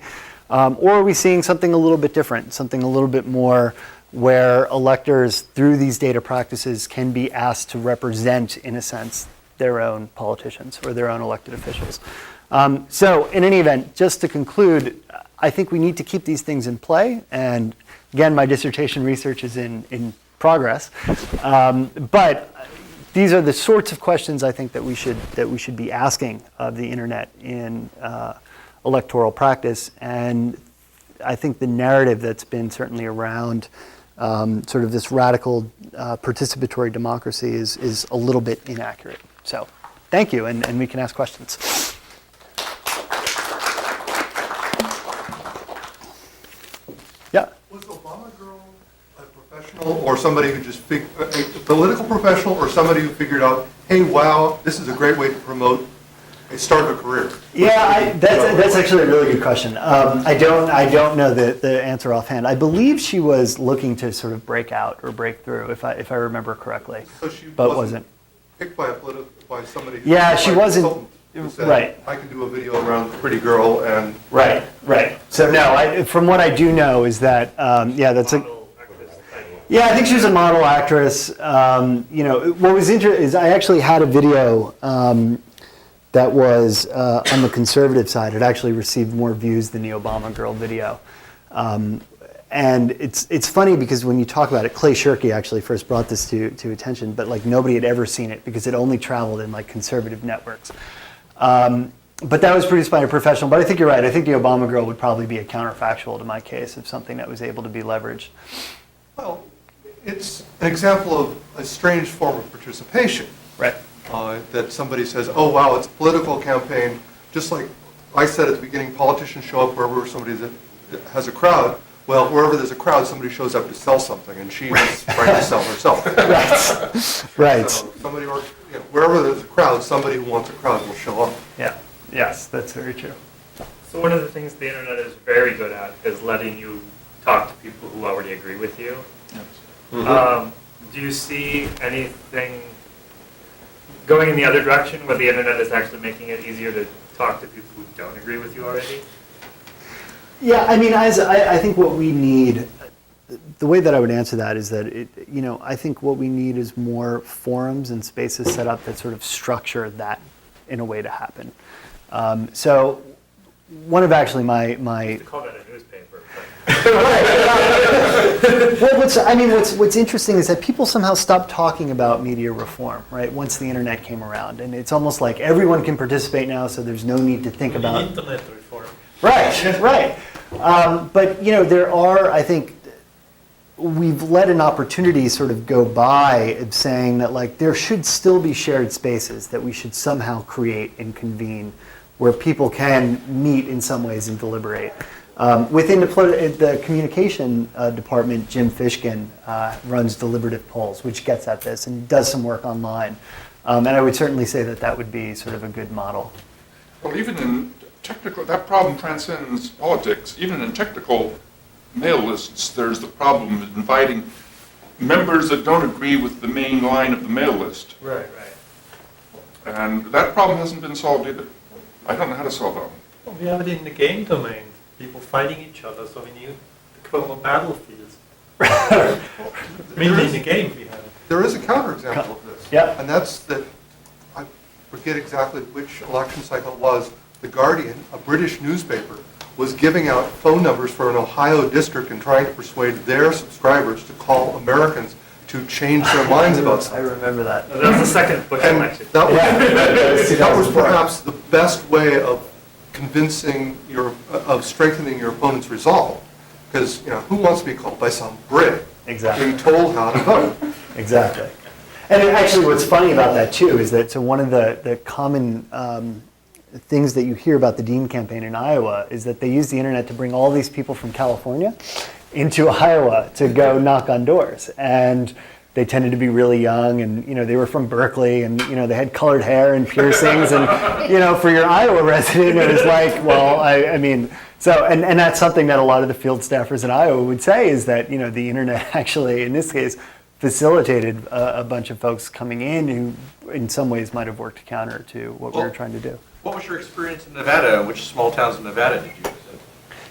Or are we seeing something a little bit different, something a little bit more where electors, through these data practices, can be asked to represent, in a sense, their own politicians or their own elected officials? So in any event, just to conclude, I think we need to keep these things in play. And again, my dissertation research is in progress. But these are the sorts of questions I think that we should be asking of the internet in electoral practice. And I think the narrative that's been certainly around sort of this radical participatory democracy is a little bit inaccurate. So thank you, and we can ask questions. Yeah. Was Obama girl a professional or somebody who just a political professional or somebody who figured out, hey, wow, this is a great way to promote a start of a career? Yeah, that's actually a really good question. I don't know the answer offhand. I believe she was looking to sort of break out or break through, if I remember correctly, So she but wasn't. picked by somebody. Yeah, she by a wasn't- consultant who said, right. I can do a video around Pretty Girl and. Right. So no, from what I do know is that, that's a. Model actress type. Yeah, I think she was a model actress. What was interesting is I actually had a video that was on the conservative side. It actually received more views than the Obama girl video. And it's funny because when you talk about it, Clay Shirky actually first brought this to attention, but like nobody had ever seen it because it only traveled in like conservative networks. But that was produced by a professional. But I think you're right. I think the Obama girl would probably be a counterfactual to my case of something that was able to be leveraged. Well, it's an example of a strange form of participation. Right. That somebody says, oh, wow, it's a political campaign. Just like I said at the beginning, politicians show up wherever somebody that has a crowd. Well, wherever there's a crowd, somebody shows up to sell something, and she was trying to sell herself. Right. So wherever there's a crowd, somebody who wants a crowd will show up. Yeah. Yes, that's very true. So one of the things the internet is very good at is letting you talk to people who already agree with you. Do you see anything going in the other direction where the internet is actually making it easier to talk to people who don't agree with you already? Yeah, I mean, I think what we need, the way that I would answer that is that, I think what we need is more forums and spaces set up that sort of structure that in a way to happen. So one of actually my To call that a newspaper. Well, what's interesting is that people somehow stopped talking about media reform, right? Once the internet came around, and it's almost like everyone can participate now, so there's no need to think about Internet reform. Right. But there are, I think, we've let an opportunity sort of go by of saying that like there should still be shared spaces that we should somehow create and convene where people can meet in some ways and deliberate. Within the communication department, Jim Fishkin runs Deliberative Polls, which gets at this and does some work online. And I would certainly say that would be sort of a good model. Well, even in technical, that problem transcends politics. Even in technical mail lists, there's the problem of inviting members that don't agree with the main line of the mail list. Right. And that problem hasn't been solved either. I don't know how to solve that one. Well, we have it in the game domain. People fighting each other, so we need the equivalent battlefields. Mainly in the game we have. There is a counterexample of this. Yeah. And that's that, I forget exactly which election cycle it was, The Guardian, a British newspaper, was giving out phone numbers for an Ohio district and trying to persuade their subscribers to call Americans to change their minds about I something. remember that. That was the second Bush And election. that was perhaps the best way of convincing of strengthening your opponent's resolve. Because, who wants to be called by some Brit Exactly. being told how to vote? Exactly. And actually what's funny about that too is that so one of the common things that you hear about the Dean campaign in Iowa is that they use the internet to bring all these people from California into Iowa to go knock on doors. And they tended to be really young and, they were from Berkeley and, they had colored hair and piercings. And, for your Iowa resident, it was like, well, I mean, so, and that's something that a lot of the field staffers in Iowa would say is that, the internet actually, in this case, facilitated a bunch of folks coming in who in some ways might have worked counter to what we were trying to do. What was your experience in Nevada? Which small towns in Nevada did you visit?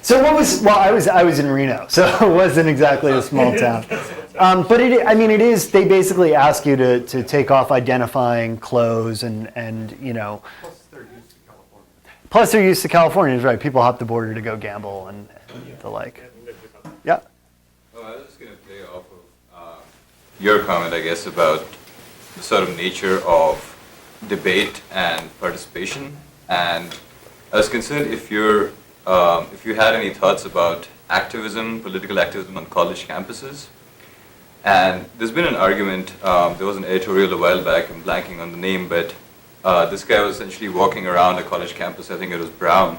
So I was in Reno, so it wasn't exactly a small town. But it is, they basically ask you to take off identifying clothes and plus they're used to California, is right. People hop the border to go gamble and the like. Yeah. Oh, I was just going to play off of your comment, I guess, about the sort of nature of debate and participation. And I was concerned if you had any thoughts about activism, political activism on college campuses. And there's been an argument, there was an editorial a while back, I'm blanking on the name, but this guy was essentially walking around a college campus, I think it was Brown,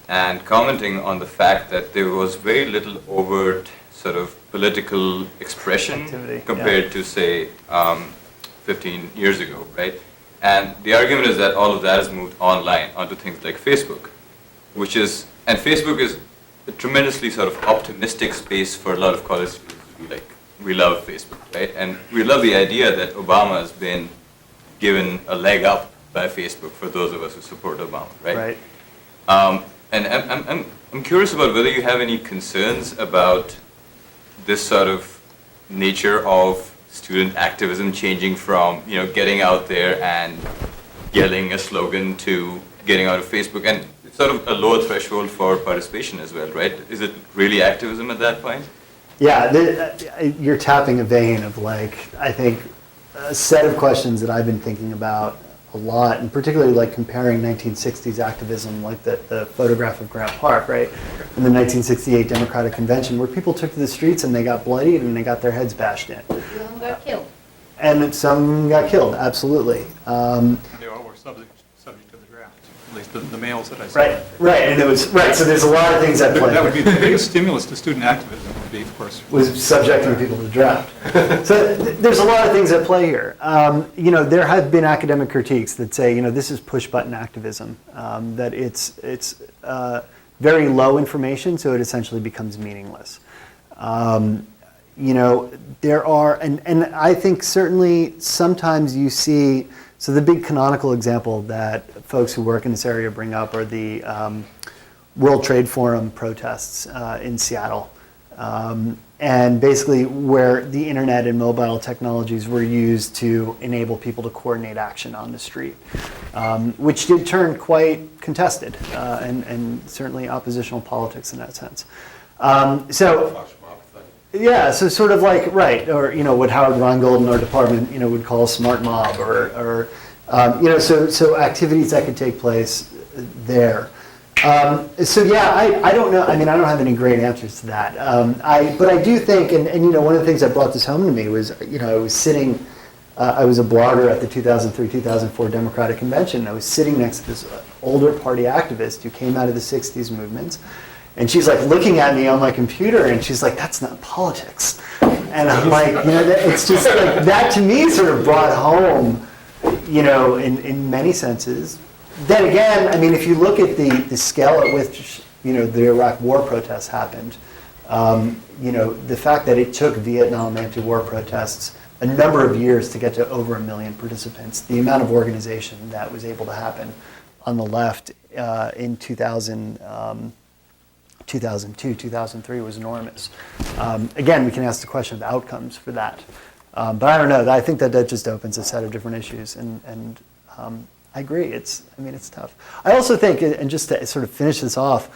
and commenting on the fact that there was very little overt sort of political expression Activity, compared to, say, 15 years ago, right? And the argument is that all of that has moved online onto things like Facebook, and Facebook is a tremendously sort of optimistic space for a lot of college students. We love Facebook, right? And we love the idea that Obama has been given a leg up by Facebook for those of us who support Obama, right? And I'm curious about whether you have any concerns about this sort of nature of student activism changing from, getting out there and yelling a slogan to getting out of Facebook, and it's sort of a lower threshold for participation as well, right? Is it really activism at that point? Yeah, you're tapping a vein of I think a set of questions that I've been thinking about a lot, and particularly comparing 1960s activism, like the photograph of Grant Park, right? In the 1968 Democratic Convention, where people took to the streets and they got bloodied and they got their heads bashed in. Some got killed. And some got killed, absolutely. And they all were subject to the draft, at least the males that I saw. Right, and it was, so there's a lot of things at play. That would be the biggest stimulus to student activism, would be, of course. Was subjecting people to the draft. So there's a lot of things at play here. There have been academic critiques that say, this is push-button activism, that it's very low information, so it essentially becomes meaningless. There are, and I think certainly sometimes you see, so the big canonical example that folks who work in this area bring up are the World Trade Forum protests in Seattle. And basically where the internet and mobile technologies were used to enable people to coordinate action on the street, which did turn quite contested and certainly oppositional politics in that sense. Yeah, so sort of or what Howard Rheingold in our department, would call a smart mob, or so activities that could take place there. I don't know. I mean, I don't have any great answers to that. But I do think, and one of the things that brought this home to me was, I was sitting. I was a blogger at the 2003-2004 Democratic Convention. I was sitting next to this older party activist who came out of the '60s movements. And she's looking at me on my computer, and she's like, "That's not politics." And I'm like, it's just that to me sort of brought home, in many senses. Then again, I mean, if you look at the scale at which, the Iraq War protests happened, the fact that it took Vietnam anti-war protests a number of years to get to over 1 million participants, the amount of organization that was able to happen on the left in 2002, 2003 was enormous. Again, we can ask the question of outcomes for that. But I don't know. I think that just opens a set of different issues. And I agree. It's tough. I also think, and just to sort of finish this off,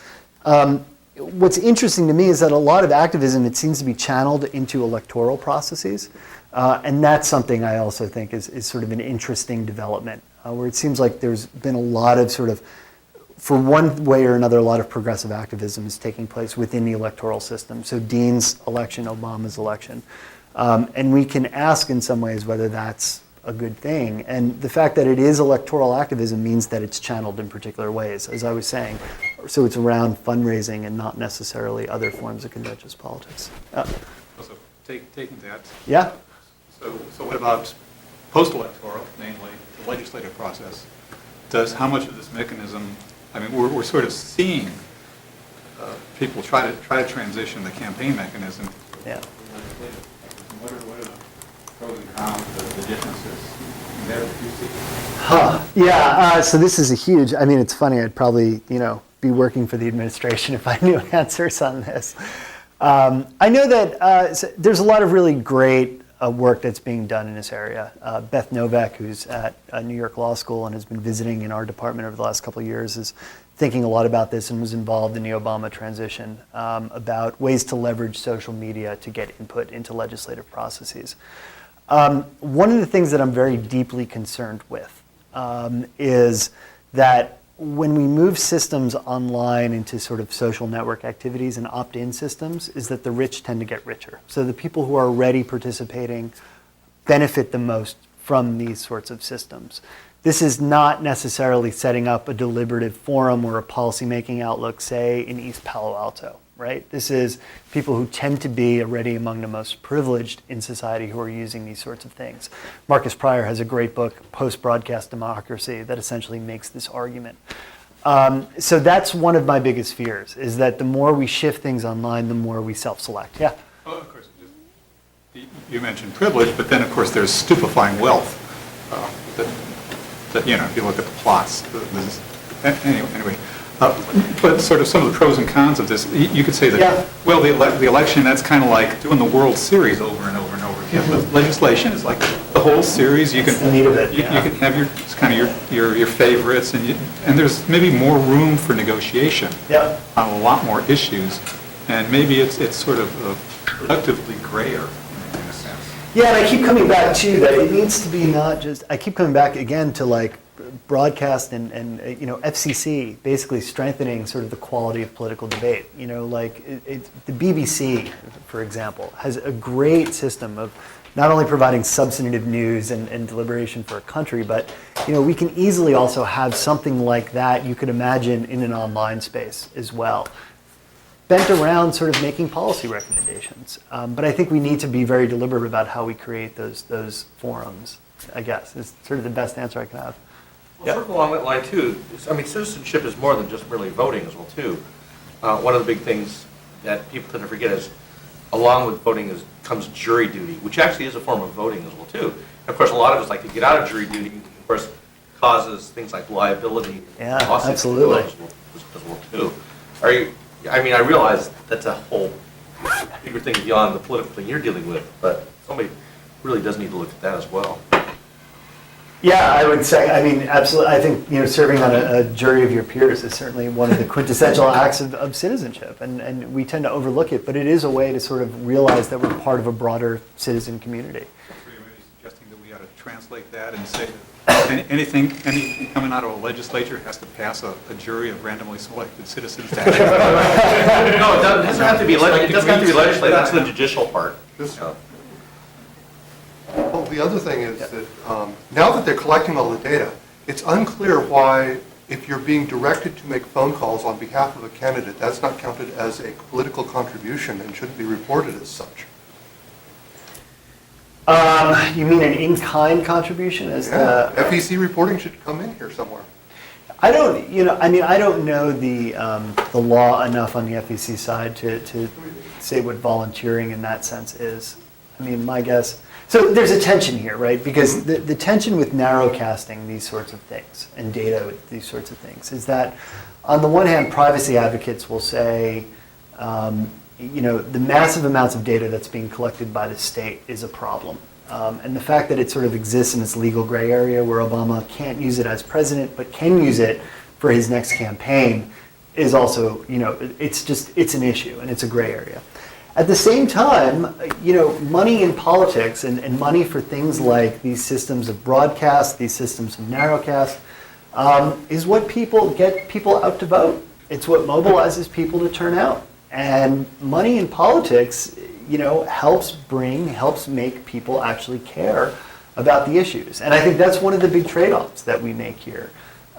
what's interesting to me is that a lot of activism, it seems to be channeled into electoral processes. And that's something I also think is sort of an interesting development, where it seems like there's been a lot of sort of, for one way or another, a lot of progressive activism is taking place within the electoral system. So Dean's election, Obama's election. And we can ask in some ways whether that's a good thing. And the fact that it is electoral activism means that it's channeled in particular ways, as I was saying. So it's around fundraising and not necessarily other forms of contentious politics. Also, taking that. Yeah. So what about post-electoral, namely the legislative process? How much of this mechanism, I mean, we're sort of seeing people try to transition the campaign mechanism. Yeah. What are the pros and cons, the differences there that you see? Yeah, so this is a huge, I mean, it's funny, I'd probably, be working for the administration if I knew answers on this. I know that there's a lot of really great work that's being done in this area. Beth Novak, who's at New York Law School and has been visiting in our department over the last couple of years, is thinking a lot about this and was involved in the Obama transition about ways to leverage social media to get input into legislative processes. One of the things that I'm very deeply concerned with is that when we move systems online into sort of social network activities and opt-in systems is that the rich tend to get richer. So the people who are already participating benefit the most from these sorts of systems. This is not necessarily setting up a deliberative forum or a policymaking outlook, say, in East Palo Alto, right? This is people who tend to be already among the most privileged in society who are using these sorts of things. Marcus Pryor has a great book, Post-Broadcast Democracy, that essentially makes this argument. So that's one of my biggest fears, is that the more we shift things online, the more we self-select. Yeah? Well, of course, you mentioned privilege, but then, of course, there's stupefying wealth. That, if you look at the plots. Anyway. But sort of some of the pros and cons of this, you could say that, well, the election, that's kind of like doing the World Series over and over and over again. But legislation is like the whole series. You can, the need of it, you can have your favorites, and there's maybe more room for negotiation on a lot more issues. And maybe it's sort of productively grayer in a sense. Yeah, and I keep coming back to that. It needs to be not just, I keep coming back again to like broadcast and FCC basically strengthening sort of the quality of political debate. The BBC, for example, has a great system of not only providing substantive news and deliberation for a country, but we can easily also have something like that you could imagine in an online space as well, bent around sort of making policy recommendations. But I think we need to be very deliberate about how we create those forums, I guess, is sort of the best answer I can have. Well, sort of along that line too, citizenship is more than just merely voting as well too. One of the big things that people tend to forget is, along with voting comes jury duty, which actually is a form of voting as well too. And of course, a lot of us like to get out of jury duty, of course, causes things like liability. Yeah, absolutely. As well too. I realize that's a whole bigger thing beyond the political thing you're dealing with, but somebody really does need to look at that as well. Yeah, I would say, absolutely. I think, serving on a jury of your peers is certainly one of the quintessential acts of citizenship, and we tend to overlook it, but it is a way to sort of realize that we're part of a broader citizen community. So you're maybe suggesting that we ought to translate that and say that anything coming out of a legislature has to pass a jury of randomly selected citizens to act. No, it doesn't have to be legislative, that's the judicial part. Well, the other thing is that now that they're collecting all the data, it's unclear why, if you're being directed to make phone calls on behalf of a candidate, that's not counted as a political contribution and shouldn't be reported as such. You mean an in-kind contribution? FEC reporting should come in here somewhere. I don't know the law enough on the FEC side to say what volunteering in that sense is. My guess. So there's a tension here, right? Because the tension with narrowcasting these sorts of things and data with these sorts of things is that, on the one hand, privacy advocates will say, the massive amounts of data that's being collected by the state is a problem. And the fact that it sort of exists in this legal gray area where Obama can't use it as president but can use it for his next campaign is also, it's an issue and it's a gray area. At the same time, money in politics and money for things like these systems of broadcast, these systems of narrowcast, is what get people out to vote. It's what mobilizes people to turn out. And money in politics, helps make people actually care about the issues. And I think that's one of the big trade-offs that we make here.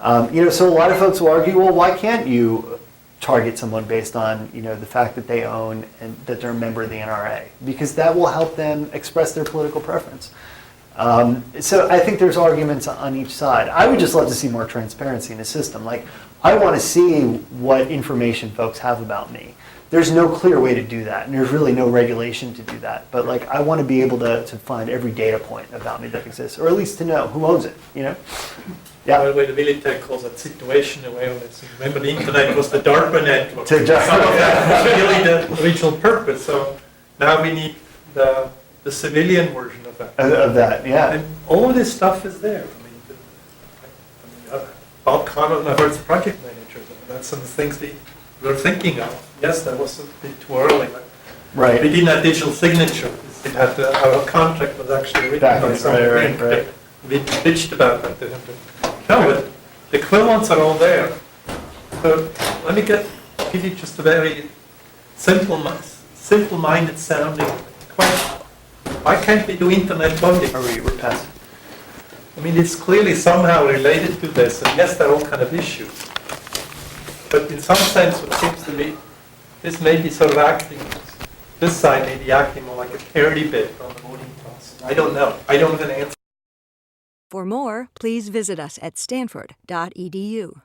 So a lot of folks will argue, well, why can't you target someone based on the fact that they own and that they're a member of the NRA, because that will help them express their political preference. So I think there's arguments on each side. I would just love to see more transparency in the system. Like, I want to see what information folks have about me. There's no clear way to do that, and there's really no regulation to do that. But I want to be able to find every data point about me that exists, or at least to know who owns it. Yeah. Well, the military calls that situation awareness. Remember, the internet was the DARPA network. Some of that was really the original purpose. So now we need the civilian version of that. Of that, yeah. And all of this stuff is there. Bob Connell, I heard the project managers. That's some of the things we were thinking of. Yes, that was a bit too early. Right. We didn't have digital signature. It had our contract was actually written on something. Right. We bitched about that. No, but The equivalents are all there. So let me give you just a very simple-minded sounding question. Why can't we do internet voting? We're past. I mean, it's clearly somehow related to this, and yes, there are all kind of issues. But in some sense, it seems to me, this may be sort of acting, this side may be acting more like a parity bit on the voting process. I don't know. I don't have an answer. For more, please visit us at stanford.edu.